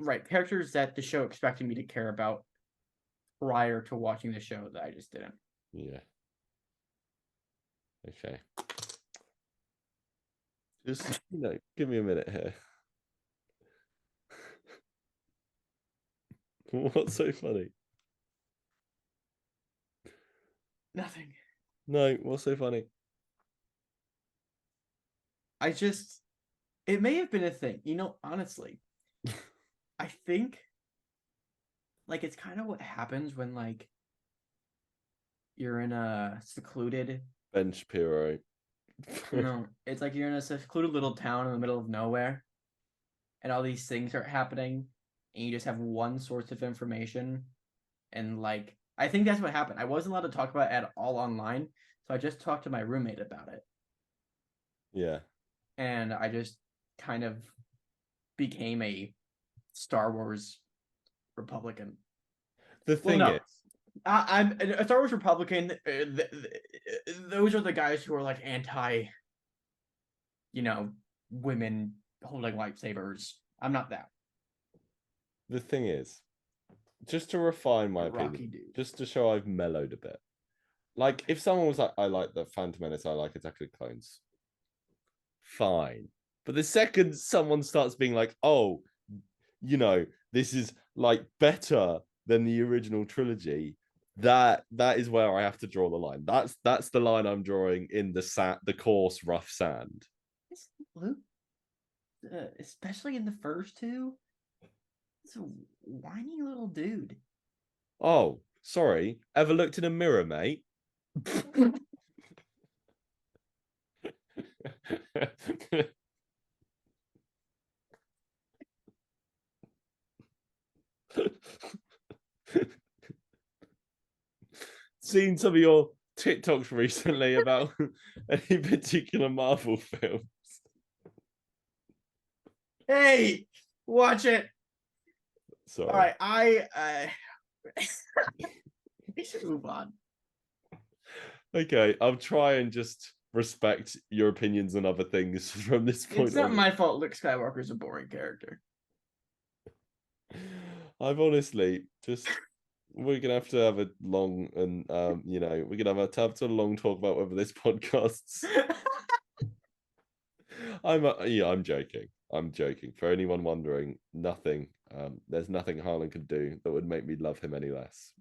right characters that the show expected me to care about prior to watching the show that I just didn't. Yeah. Okay. Just give me a minute here. What's so funny? Nothing. No, what's so funny? I just it may have been a thing. Honestly, I think like it's kind of what happens when like you're in a secluded Ben Shapiro. no, it's like you're in a secluded little town in the middle of nowhere and all these things are happening and you just have one source of information and like I think that's what happened. I wasn't allowed to talk about it at all online, so I just talked to my roommate about it. Yeah. And I just kind of became a Star Wars Republican. The Well, thing no, is, I'm a Star Wars Republican. Those are the guys who are like anti, you know, women holding lightsabers. I'm not that. the thing is, just to refine my You're Rocky opinion, dude. just to show I've mellowed a bit. Like, if someone was like, I like the Phantom Menace, I like Attack of the Clones, fine. But the second someone starts being like, oh, this is like better than the original trilogy, that is where I have to draw the line. That's the line I'm drawing in the coarse, rough sand. Luke, especially in the first two, it's a whiny little dude. Oh, sorry. Ever looked in a mirror, mate? Seen some of your TikToks recently about any particular Marvel film? Hey, watch it. All Sorry. right, we should move on. Okay, I'll try and just respect your opinions on other things from this It's point not on. my fault. Luke Skywalker's a boring character. I've honestly just we're gonna have to have a long and we're gonna have a long talk about whether this podcast's. I'm joking. I'm joking. For anyone wondering, nothing. There's nothing Harlan could do that would make me love him any less.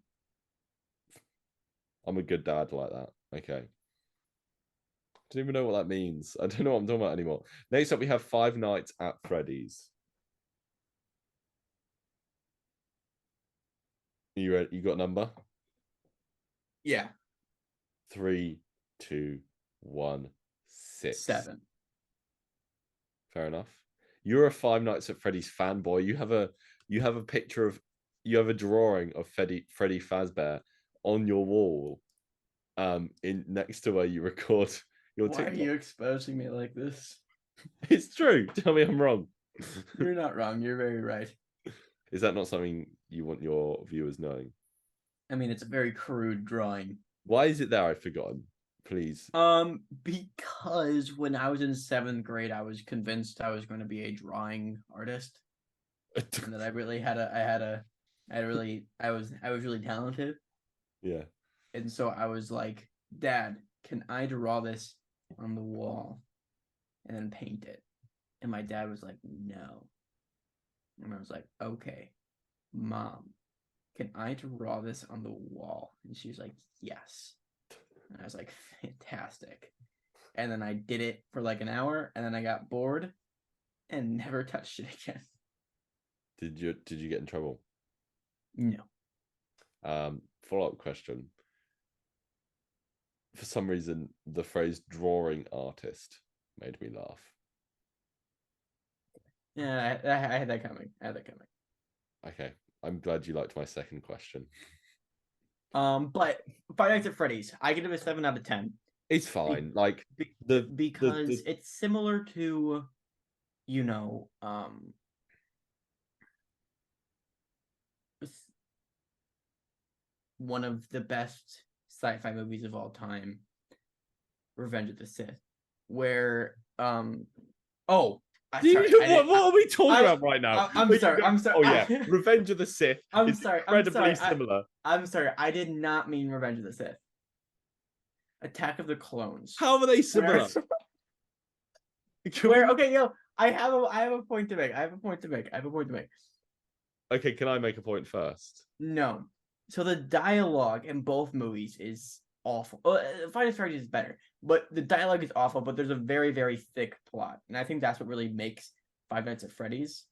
I'm a good dad like that. Okay. I don't even know what that means. I don't know what I'm talking about anymore. Next up, we have Five Nights at Freddy's. You ready? You got a number? Yeah, 3, 2, 1, 6. 7. Fair enough. You're a Five Nights at Freddy's fanboy. You have a picture of you have a drawing of Freddy Fazbear on your wall, in next to where you record your Why are TikTok. you exposing me like this? It's true. Tell me I'm wrong. You're not wrong. You're very right. Is that not something you want your viewers knowing? I mean, it's a very crude drawing. Why is it there? I've forgotten. Please. Because when I was in 7th grade, I was convinced I was going to be a drawing artist, and that I really had a, I was really talented, Yeah. and so I was like, Dad, can I draw this on the wall and then paint it? And my dad was like, no. And I was like, okay, Mom, can I draw this on the wall? And she was like, yes. And I was like, fantastic. And then I did it for like an hour, and then I got bored and never touched it again. Did you get in trouble? No. Follow-up question. For some reason, the phrase drawing artist made me laugh. Yeah, I had that coming. I had that coming. Okay. I'm glad you liked my second question. But Five Nights at Freddy's, I give it a 7 out of 10. It's fine. Like the because it's similar to, you know, one of the best sci-fi movies of all time, Revenge of the Sith, where oh, what are we talking about right now? I'm sorry. I'm sorry. Oh yeah, Revenge of the Sith. I'm is sorry. incredibly similar. I'm sorry. I did not mean Revenge of the Sith. Attack of the Clones. How are they similar? Okay, yo, I have a point to make. I have a point to make. Okay, can I make a point first? No. So the dialogue in both movies is awful. Fight Freddy's is better, but the dialogue is awful. But there's a very, very thick plot, and I think that's what really makes Five Nights at Freddy's.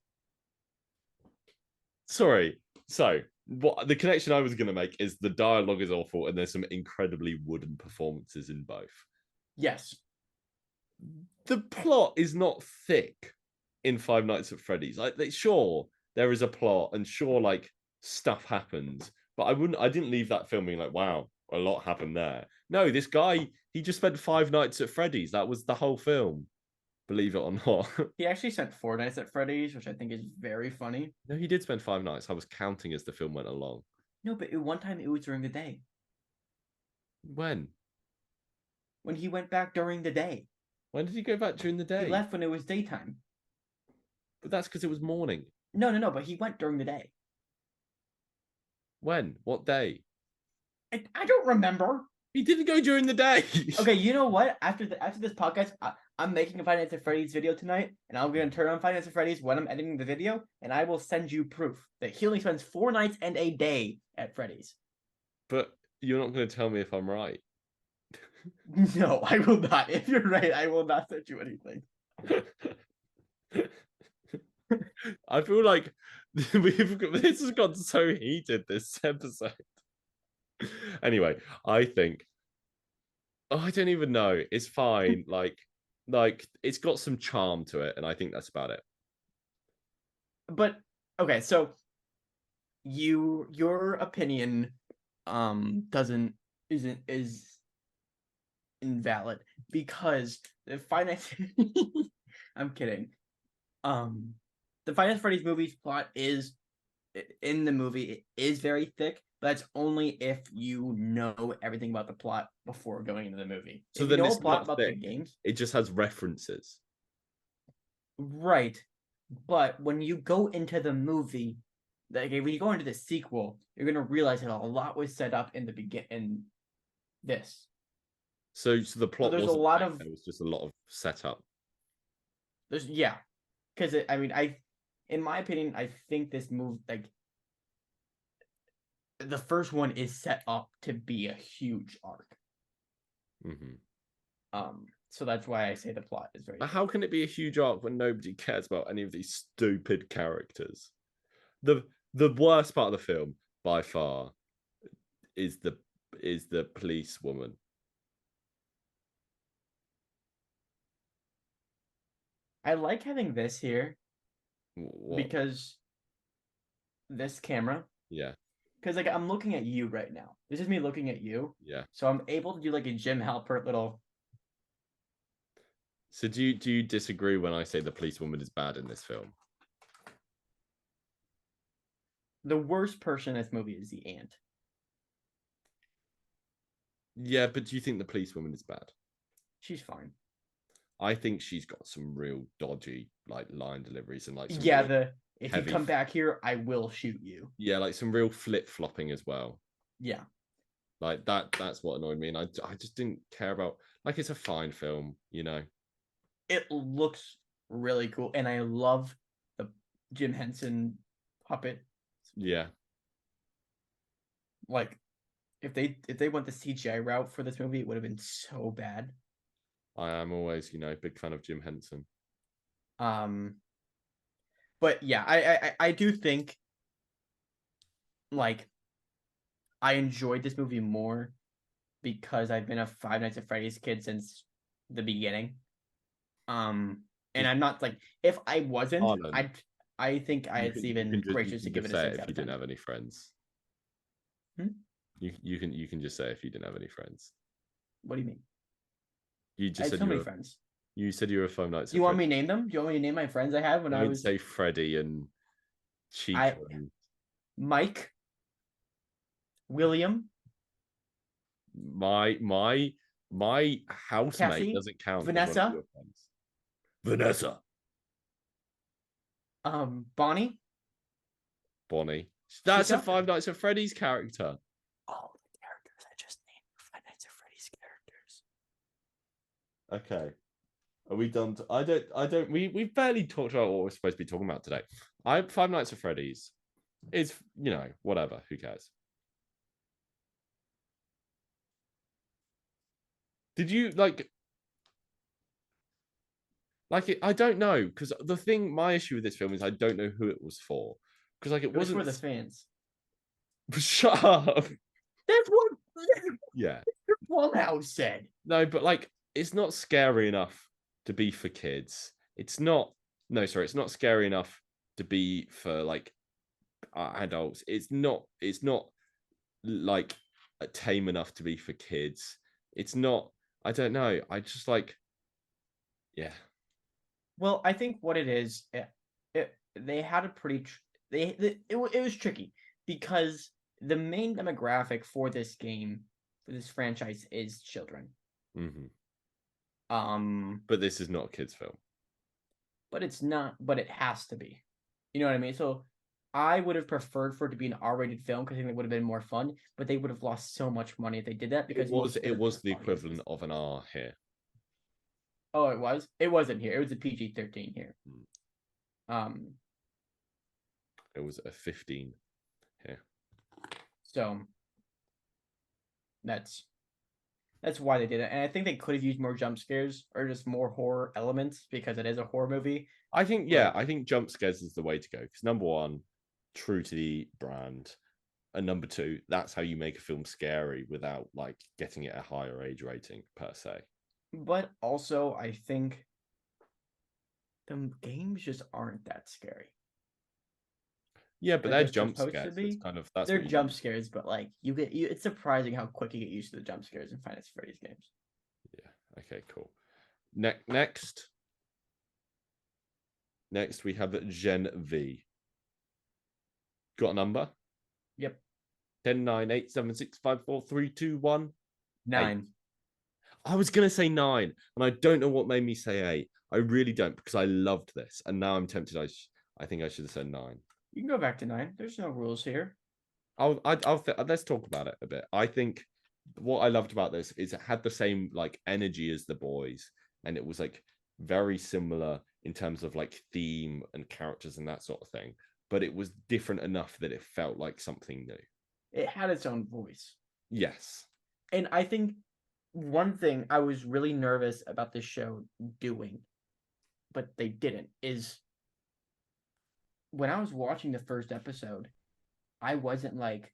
Sorry. So what the connection I was going to make is the dialogue is awful, and there's some incredibly wooden performances in both. Yes. The plot is not thick in Five Nights at Freddy's. Like, sure, there is a plot, and sure, like stuff happens, but I didn't leave that film being like, wow, a lot happened there. No, this guy, he just spent 5 nights at Freddy's. That was the whole film, believe it or not. He actually spent 4 nights at Freddy's, which I think is very funny. No, he did spend 5 nights. I was counting as the film went along. No, but one time it was during the day. When? When he went back during the day. When did he go back during the day? He left when it was daytime. But that's because it was morning. No, but he went during the day. When? What day? I don't remember. He didn't go during the day. Okay, you know what? After this podcast, I'm making a Five Nights at Freddy's video tonight, and I'm gonna turn on Five Nights at Freddy's when I'm editing the video, and I will send you proof that he only spends 4 nights and a day at Freddy's. But you're not going to tell me if I'm right. No, I will not. If you're right, I will not send you anything. I feel like this has gotten so heated this episode. Anyway, I think I don't even know. It's fine. like it's got some charm to it, and I think that's about it. But okay, so your opinion is invalid because the finance I'm kidding. The Five Nights at Freddy's movie's plot is in the movie it is very thick, but that's only if you know everything about the plot before going into the movie. So if then you know it's a plot not about thick. the games, It just has references. right? But when you go into the movie, like when you go into the sequel, you're gonna realize that a lot was set up in the in this. So the plot there's a wasn't lot thick, of there was just a lot of setup. there's because I mean in my opinion I think this move like the first one is set up to be a huge arc. So that's why I say the plot is very. But how can it be a huge arc when nobody cares about any of these stupid characters? The worst part of the film by far is the police woman. I like having this here What? because this camera. Yeah. Because like I'm looking at you right now. This is me looking at you. Yeah. So I'm able to do like a Jim Halpert little. So do you disagree when I say the policewoman is bad in this film? The worst person in this movie is the aunt. Yeah, but do you think the policewoman is bad? She's fine. I think she's got some real dodgy like line deliveries and like some if you come back here, I will shoot you. Yeah, like some real flip-flopping as well. Yeah. Like that's what annoyed me. And I just didn't care about like it's a fine film, you know. It looks really cool, and I love the Jim Henson puppet. Yeah, Like if they went the CGI route for this movie, it would have been so bad. I am always, big fan of Jim Henson. Um, but yeah, I do think like I enjoyed this movie more because I've been a Five Nights at Freddy's kid since the beginning. And Just I'm not like if I wasn't, Arlen, I think it's you can even just you gracious to can give just it a say it six if out you of didn't 10. have any friends. You can just say if you didn't have any friends. What do you mean? You I just have said so many friends. you said you were Five Nights Do at you want Freddy's. me to name them? Do you want me to name my friends I had when I I mean, was say Freddy and Chica I and Mike, William, my my housemate Cassie, doesn't count as one of Vanessa, your friends. Vanessa, Bonnie, Bonnie. That's a Chica. Five Nights at Freddy's character. Oh, the characters I just named Five Nights at Freddy's characters. Okay. Are we done? I don't. We've barely talked about what we're supposed to be talking about today. Five Nights at Freddy's is, whatever. Who cares? Did you like it? I don't know because my issue with this film is I don't know who it was for because it It was for wasn't. the fans. Shut up. That's what Yeah. Blumhouse said. No, but it's not scary enough to be for kids. It's not. No, sorry, it's not scary enough to be for adults. It's not. It's not like tame enough to be for kids. It's not. I don't know. I just yeah. Well, I think what it is, they had a pretty it was tricky because the main demographic for this game for this franchise is children. Hmm. Um, But this is not a kids' film. but it's not, but it has to be. You know what I mean? So I would have preferred for it to be an R-rated film because I think it would have been more fun, but they would have lost so much money if they did that It because was. most of It their was the audiences. equivalent of an R here. Oh, it was. It wasn't here. It was a PG-13 here. Mm. Um, It was a 15 here. so that's That's why they did it. And I think they could have used more jump scares or just more horror elements because it is a horror movie. I think, yeah, But I think jump scares is the way to go because number one, true to the brand, and number two, that's how you make a film scary without getting it a higher age rating per se. also I think the games just aren't that scary. Yeah, but They're they're just jump supposed to scares. That's be. that's They're what you want. jump scares, but like it's surprising how quick you get used to the jump scares in Five Nights at Freddy's games. Yeah. Okay. Cool. Next we have Gen V. Got a number? Yep. 10, 9, 8, 7, 6, 5, 4, 3, 2, 1, 8. 9. I was gonna say 9, and I don't know what made me say 8. I really don't because I loved this, and now I'm tempted. I think I should have said 9. You can go back to 9. There's no rules here. Let's talk about it a bit. I think what I loved about this is it had the same energy as The Boys, and it was very similar in terms of theme and characters and that sort of thing. But it was different enough that it felt like something new. It had its own voice. Yes. And I think one thing I was really nervous about this show doing, but they didn't, is when I was watching the first episode, I wasn't like,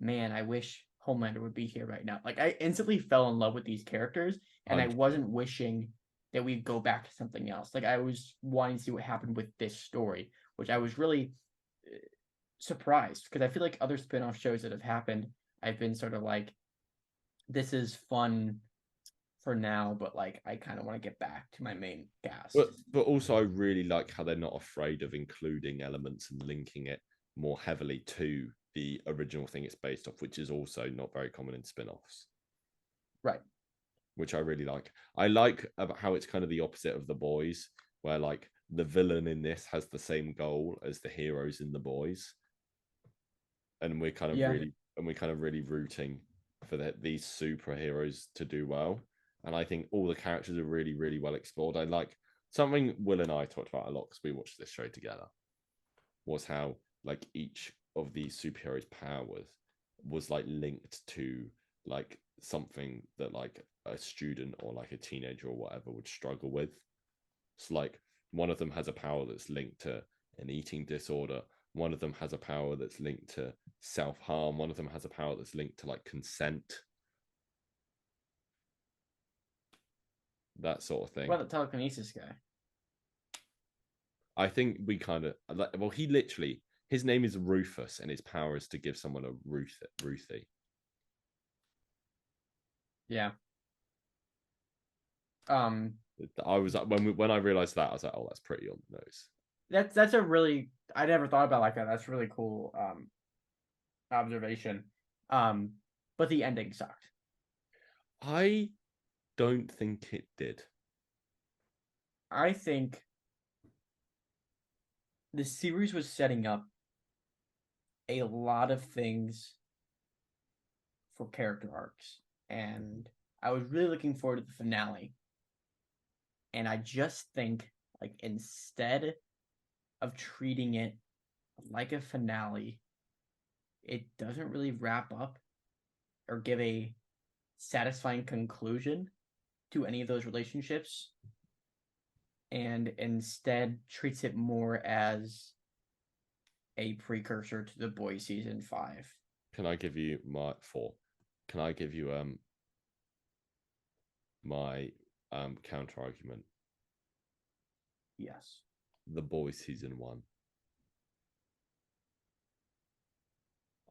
man, I wish Homelander would be here right now. Like I instantly fell in love with these characters, and I 100%. wasn't wishing that we'd go back to something else. Like I was wanting to see what happened with this story, which I was really surprised because I feel like other spin-off shows that have happened, I've been sort of like, this is fun for now, but like I kind of want to get back to my main cast. But also I really like how they're not afraid of including elements and linking it more heavily to the original thing it's based off, which is also not very common in spin-offs. Right. Which I really like. I like about how it's kind of the opposite of The Boys, where the villain in this has the same goal as the heroes in The Boys, and Yeah. we're kind of really rooting for these superheroes to do well. And I think all the characters are really, really well explored. I like something Will and I talked about a lot because we watched this show together was how like each of these superheroes' powers was like linked to like something that like a student or like a teenager or whatever would struggle with. So like one of them has a power that's linked to an eating disorder. One of them has a power that's linked to self harm. One of them has a power that's linked to like consent, that sort of thing. What about the telekinesis guy? I think we kind of like. Well, he literally his name is Rufus, and his power is to give someone a Ruthie. Yeah. I was when I realized that I was like, oh, that's pretty on the nose. That's a really I never thought about it like that. That's really cool observation. Um, but the ending sucked. I don't think it did. I think the series was setting up a lot of things for character arcs, and I was really looking forward to the finale. And I just think, like, instead of treating it like a finale, it doesn't really wrap up or give a satisfying conclusion to any of those relationships, and instead treats it more as a precursor to The Boys season 5. Can I give you my four? Can I give you my counter argument? Yes. The Boys season 1.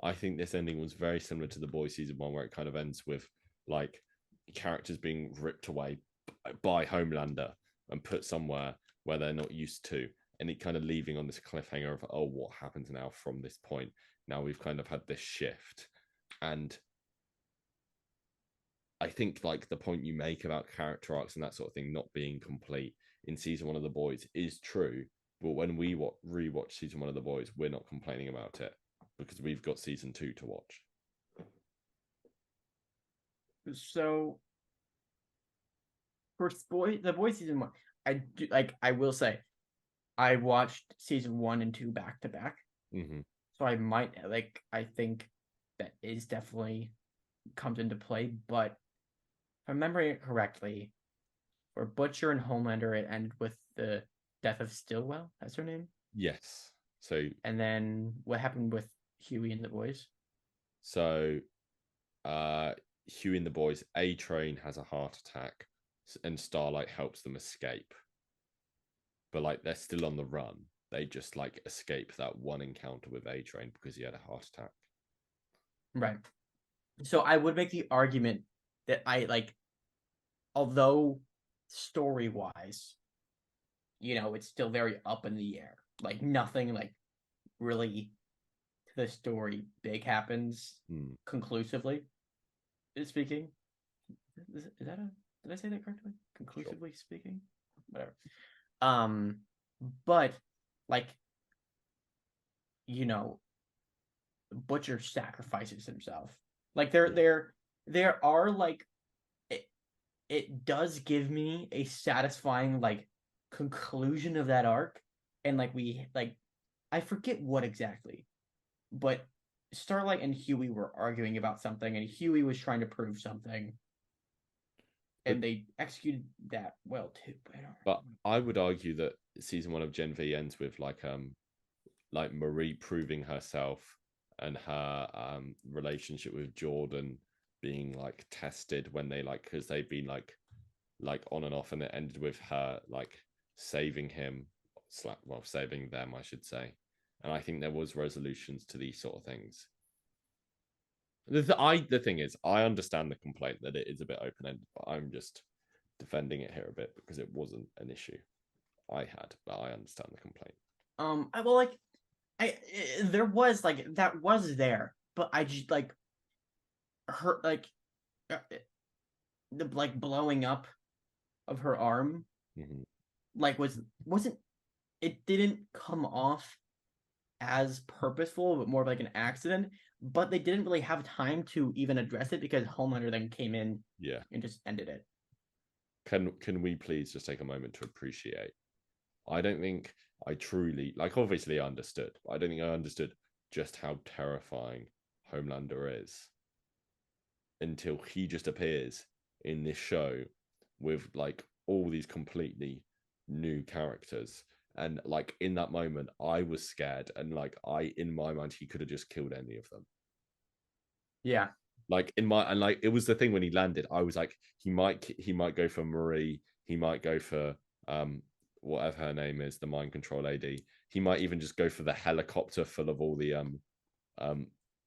I think this ending was very similar to The Boys season 1, where it kind of ends with like characters being ripped away by Homelander and put somewhere where they're not used to, and it kind of leaving on this cliffhanger of, oh, what happens now from this point? Now we've kind of had this shift. And I think like the point you make about character arcs and that sort of thing not being complete in season 1 of The Boys is true. But when we rewatch season 1 of The Boys, we're not complaining about it because we've got season 2 to watch. So for The Boys season 1, I will say I watched season 1 and 2 back to back. Mm-hmm. So I think that is definitely comes into play, but if I'm remembering it correctly, for Butcher and Homelander, it ended with the death of Stillwell. That's her name. Yes. So And then what happened with Huey and the boys? So, Huey and the boys, A Train has a heart attack, and Starlight helps them escape. But like they're still on the run. They just like escape that one encounter with A Train because he had a heart attack. Right. So I would make the argument that although story wise, it's still very up in the air. Like nothing like really to the story big happens conclusively. Speaking, is that a did I say that correctly? Conclusively speaking, whatever. But like Butcher sacrifices himself. Like there are like it does give me a satisfying like conclusion of that arc, and I forget what exactly, but Starlight and Huey were arguing about something, and Huey was trying to prove something, and they executed that well too. But I would argue that season 1 of Gen V ends with like Marie proving herself and her relationship with Jordan being like tested when they like because they've been like on and off, and it ended with her like saving him, saving them, I should say. And I think there was resolutions to these sort of things. The thing is, I understand the complaint that it is a bit open ended, but I'm just defending it here a bit because it wasn't an issue I had, but I understand the complaint. There was like that was there, but I just like her the like blowing up of her arm like wasn't it didn't come off as purposeful, but more of like an accident. But they didn't really have time to even address it because Homelander then came in, Yeah, and just ended it. can we please just take a moment to appreciate? I don't think I truly like. Obviously, I understood. But I don't think I understood just how terrifying Homelander is until he just appears in this show with like all these completely new characters. And like in that moment, I was scared, and like in my mind, he could have just killed any of them. Yeah. Like in my and like it was the thing when he landed, I was like, he might go for Marie, he might go for whatever her name is, the mind control lady. He might even just go for the helicopter full of all the um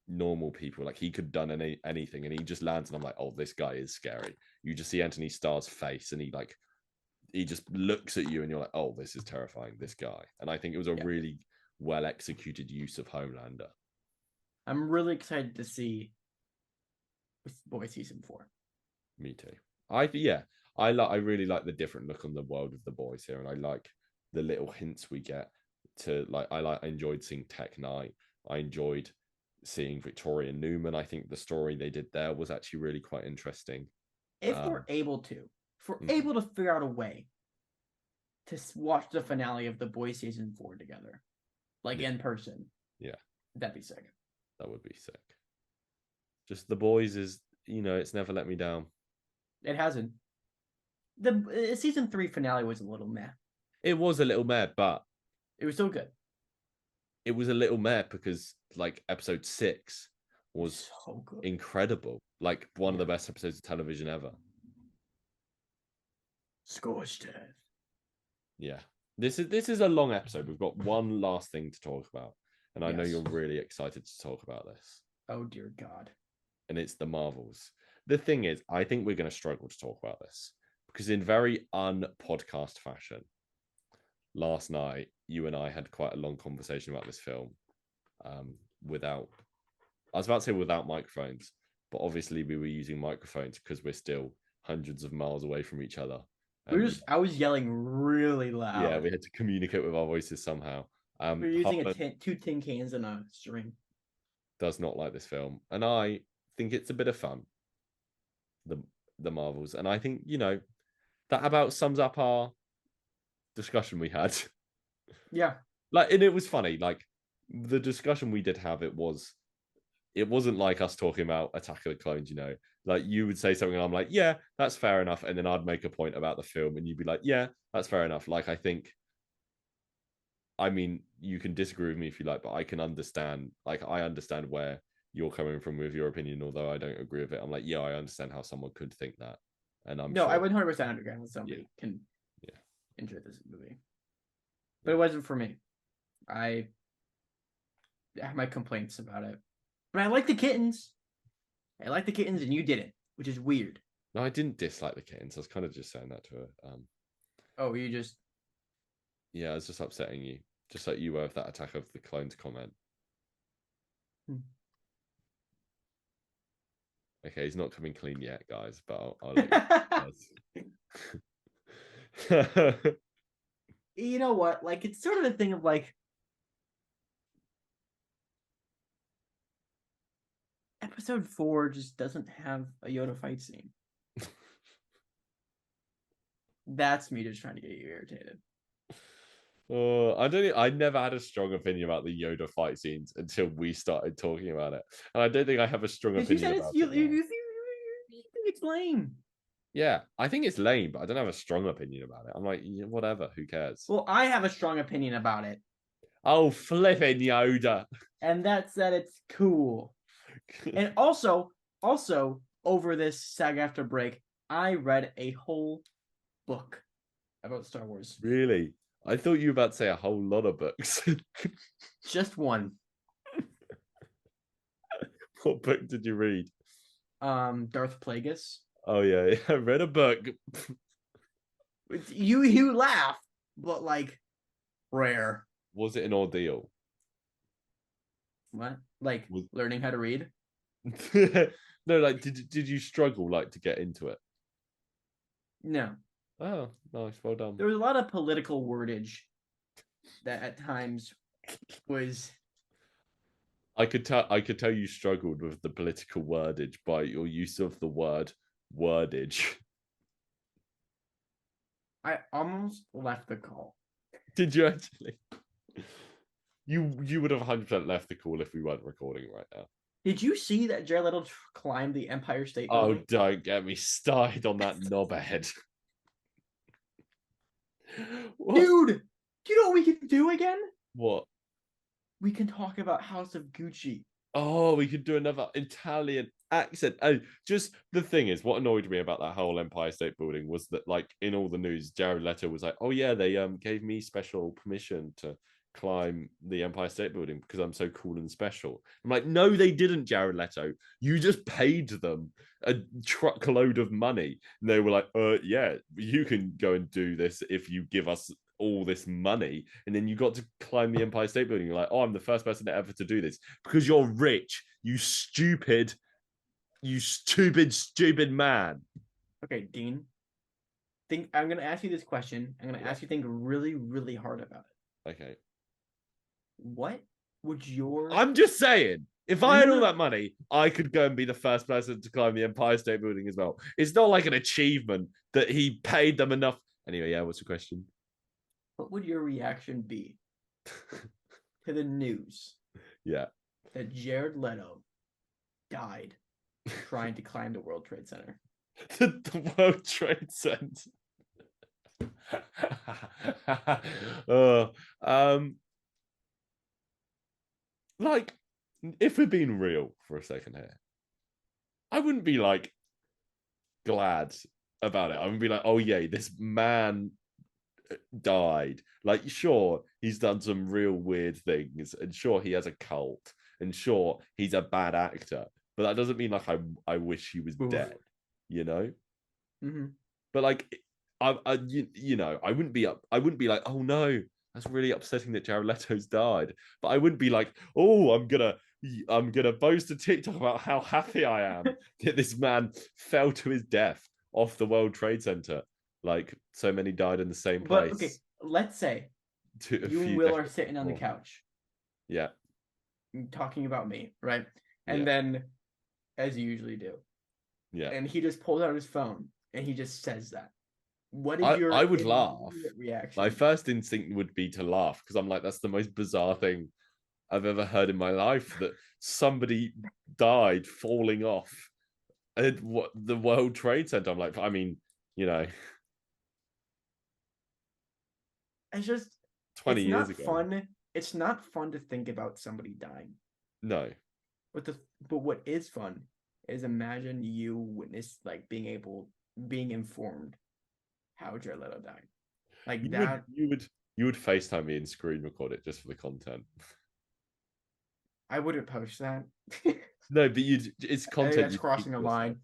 normal people. Like he could have done anything, and he just lands, and I'm like, oh, this guy is scary. You just see Anthony Starr's face, and he just looks at you, and you're like, oh, this is terrifying, this guy. And I think it was a Yeah. really well executed use of Homelander. I'm really excited to see Boy season 4. Me too. Yeah, I really like the different look on the world of the boys here, and I like the little hints we get to like. I enjoyed seeing Tech Knight. I enjoyed seeing Victoria Newman. I think the story they did there was actually really quite interesting. If we're able to, if we're Mhm. able to figure out a way to watch the finale of The Boys season 4 together, like Yeah, in person, yeah, that'd be sick. that would be sick. Just the boys is, it's never let me down. It hasn't. The season 3 finale was a little meh. It was a little mad, but It was still good. it was a little mad because like episode 6 was So good. incredible, like one of the Yeah. best episodes of television ever. Scorched earth. Yeah, this is a long episode. We've got one last thing to talk about, and I know Yes. you're really excited to talk about this, Oh dear God. and it's the Marvels. The thing is, I think we're going to struggle to talk about this because in very un-podcast fashion, last night you and I had quite a long conversation about this film, without, I was about to say without microphones, but obviously we were using microphones because we're still hundreds of miles away from each other. We were And just I was yelling really yeah, loud. we had to communicate with our voices somehow. We were using Harlan two tin cans and a string. does not like this film, and I think it's a bit of fun. The the Marvels, and I think that about sums up our discussion we had. Yeah. Like, and it was funny. Like the discussion we did have, it wasn't like us talking about Attack of the Clones. Like you would say something, and I'm like, yeah, that's fair enough, and then I'd make a point about the film, and you'd be like, yeah, that's fair enough. Like I mean, you can disagree with me if you like, but I can understand. Like, I understand where you're coming from with your opinion, although I don't agree with it. I'm like, yeah, I understand how someone could think that, and I'm No, I sure. 100% understand that Yeah, somebody can yeah, enjoy this movie, but it wasn't for me. I have my complaints about it, but I like the kittens. I like the kittens, and you didn't, which is weird. no, I didn't dislike the kittens. I was kind of just saying that to her. Oh, you just Yeah, I was just upsetting you, just like you were with that Attack of the Clones comment. Hmm. Okay, he's not coming clean yet, guys, but I'll let you. You know what? Like, it's sort of a thing of like episode 4 just doesn't have a Yoda fight scene. That's me just trying to get you irritated. I don't. I never had a strong opinion about the Yoda fight scenes until we started talking about it, and I don't think I have a strong Because you opinion said it's about it now. you think it's lame. Yeah, I think it's lame, but I don't have a strong opinion about it. I'm like, yeah, whatever, who cares? Well, I have a strong opinion about it, Oh, flipping Yoda! and that's that it's cool. And also over this SAG after break, I read a whole book about Star Wars. Really? I thought you were about to say a whole lot of books. Just one. What book did you read? Darth Plagueis. Oh yeah, I read a book. You laugh, but like rare. Was it an ordeal? What? Like Was... learning how to read? No, like did you struggle like to get into it? No. Oh, nice, well done. There was a lot of political wordage that at times was I could tell you struggled with the political wordage by your use of the word wordage. I almost left the call. Did you actually? You would have 100% left the call if we weren't recording right now. Did you see that Jared Leto climbed the Empire State Oh, Building? don't get me started on that knobhead. What? Dude, do you know what we can do again? What? We can talk about House of Gucci. Oh, we could do another Italian accent. Oh, just the thing is, what annoyed me about that whole Empire State Building was that, like, in all the news, Jared Leto was like, "Oh yeah, they gave me special permission to climb the Empire State Building because I'm so cool and special." I'm like, "No, they didn't, Jared Leto. You just paid them a truckload of money." And they were like, yeah, you can go and do this if you give us all this money." And then you got to climb the Empire State Building. You're like, "Oh, I'm the first person ever to do this because you're rich, you stupid man." Okay, Dean. Think I'm gonna ask you this question. I'm gonna Yeah. ask you to think really, really hard about it. Okay. What would your I'm just saying, if no I no had all no that money, I could go and be the first person to climb the Empire State Building as well. It's not like an achievement that he paid them enough. Anyway, yeah, what's the question? what would your reaction be to the news Yeah. that Jared Leto died trying to climb the World Trade Center? The World Trade Center. uh, um, like, if we're being real for a second here, I wouldn't be like glad about it. I would be like, "Oh yeah, this man died." Like, sure, he's done some real weird things, and sure, he has a cult, and sure, he's a bad actor. But that doesn't mean like I wish he was Oof. dead, you know. Mm-hmm. But like, you know, I wouldn't be like, "Oh no, that's really upsetting that Jared Leto's died." But I wouldn't be like, "Oh, I'm gonna post a TikTok about how happy I am that this man fell to his death off the World Trade Center. Like, so many died in the same But okay, place let's say a you and few Will are decades sitting on the before." couch Yeah, talking about me, right? And yeah, then, as you usually do, yeah. and he just pulls out his phone and he just says that. What is I your would laugh. immediate My reaction? first instinct would be to laugh because I'm like, that's the most bizarre thing I've ever heard in my life, that somebody died falling off at the World Trade Center. I'm like, I mean, you know, It's just, 20 it's years not ago. fun. It's not fun to think about somebody dying. No. But what is fun is imagine you witness like being informed how Jared Leto died. Like You would that, you would you would FaceTime me and screen record it just for the content. I wouldn't post that. No, but it's I think content that's you keep crossing a to yourself. line.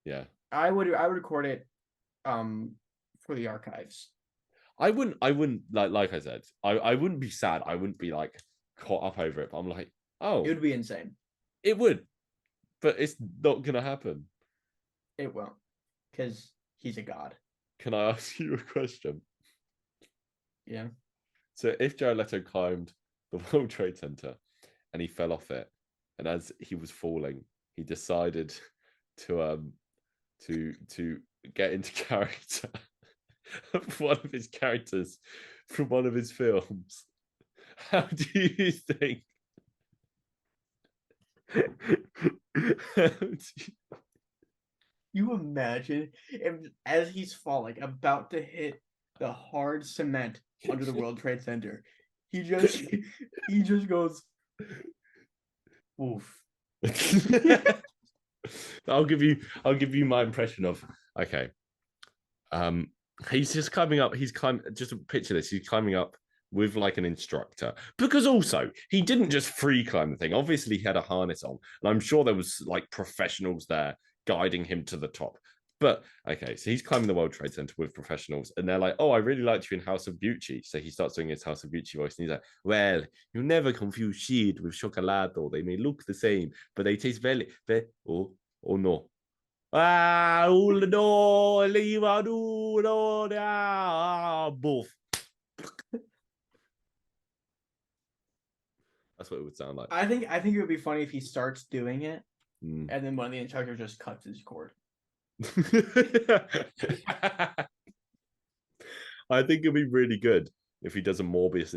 Yeah. I would record it for the archives. I wouldn't like I said, I wouldn't be sad. I wouldn't be like caught up over it, but I'm like, It oh, would be insane. it would, but it's not gonna happen. It won't, because he's a god. Can I ask you a question? Yeah. So if Jared Leto climbed the World Trade Center and he fell off it, and as he was falling, he decided to get into character of one of his characters from one of his films. How do you think? How do You imagine if as he's falling, about to hit the hard cement under the World Trade Center, he just he just goes oof. I'll give you my impression of, okay. Um, he's just climbing up. He's climbing. Just picture this. He's climbing up with like an instructor, because also he didn't just free climb the thing. Obviously, he had a harness on, and I'm sure there was like professionals there guiding him to the top. But okay, so he's climbing the World Trade Center with professionals, and they're like, "Oh, I really liked you in House of Gucci." So he starts doing his House of Gucci voice, and he's like, "Well, you never confuse shit with chocolate. They may look the same, but they taste very, very. Oh no, ah, no, leave no, both." That's what it would sound like. I think it would be funny if he starts doing it Mm. and then one of the instructors just cuts his cord. I think it'd be really good if he does a Morbius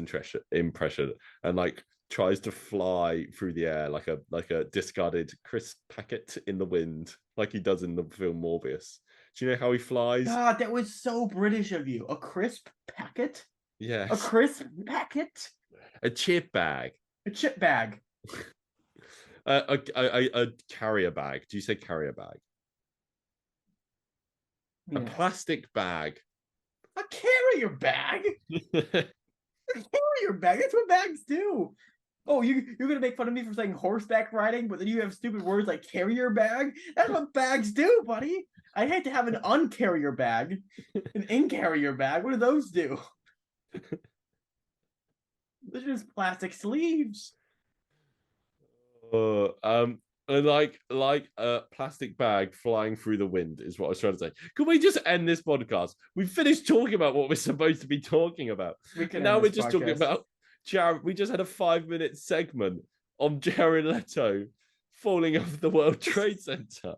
impression and like tries to fly through the air like a discarded crisp packet in the wind, like he does in the film Morbius. Do you know how he flies? God, that was so British of you. A crisp packet? A Yes, crisp packet? a chip bag, A chip bag. a carrier bag. Do you say carrier bag? A Yes. plastic bag. A carrier bag? A carrier bag? That's what bags do. Oh, you're gonna make fun of me for saying horseback riding, but then you have stupid words like carrier bag? That's what bags do, buddy. I hate to have an uncarrier bag, an in-carrier bag. What do those do? Those are just plastic sleeves. Um, and like a plastic bag flying through the wind is what I was trying to say. Can we just end this podcast? We've finished talking about what we're supposed to be talking about, We can and end now we're this just talking podcast. about Jared. We just had a 5 minute segment on Jared Leto falling off the World Trade Center.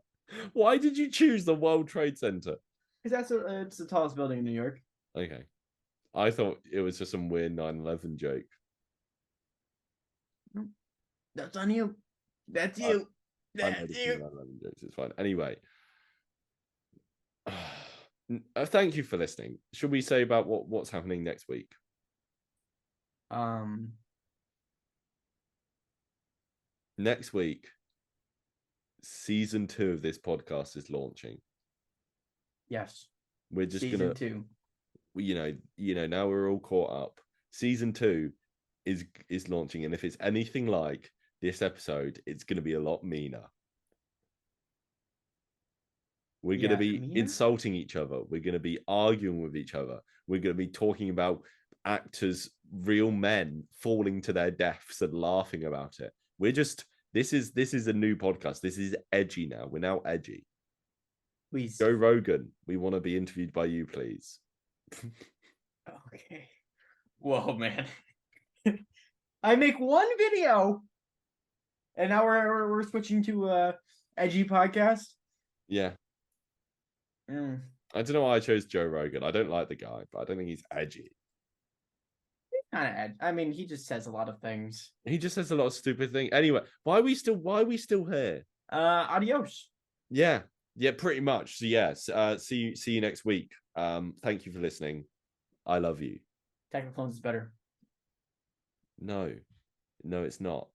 Why did you choose the World Trade Center? Because it's the tallest building in New York. Okay, I thought it was just some weird 9/11 joke. That's on you. That's I, you. I made That's a few you. 9/11 jokes. It's fine. Anyway, thank you for listening. Should we say about what's happening next week? Um, Next week, season 2 of this podcast is launching. yes. We're just Season gonna, 2. now we're all caught up. Season 2 is launching, and if it's anything like this episode, it's gonna be a lot meaner. We're going to Yeah, be Mina? insulting each other. We're going to be arguing with each other. We're going to be talking about actors, real men falling to their deaths and laughing about it. We're just this is a new podcast. This is edgy now. We're now edgy. Please. Joe Rogan, we want to be interviewed by you, please. Okay. Whoa, man. I make one video, and now we're switching to edgy podcast. Yeah. Mm. I don't know why I chose Joe Rogan. I don't like the guy, but I don't think he's edgy. Kind of edgy. I mean, he just says a lot of things. He just says a lot of stupid things. Anyway, why are we still here? Adios. Yeah. Yeah, pretty much. So yes, see you next week. Thank you for listening. I love you. Attack of the Clones is better. No, it's not.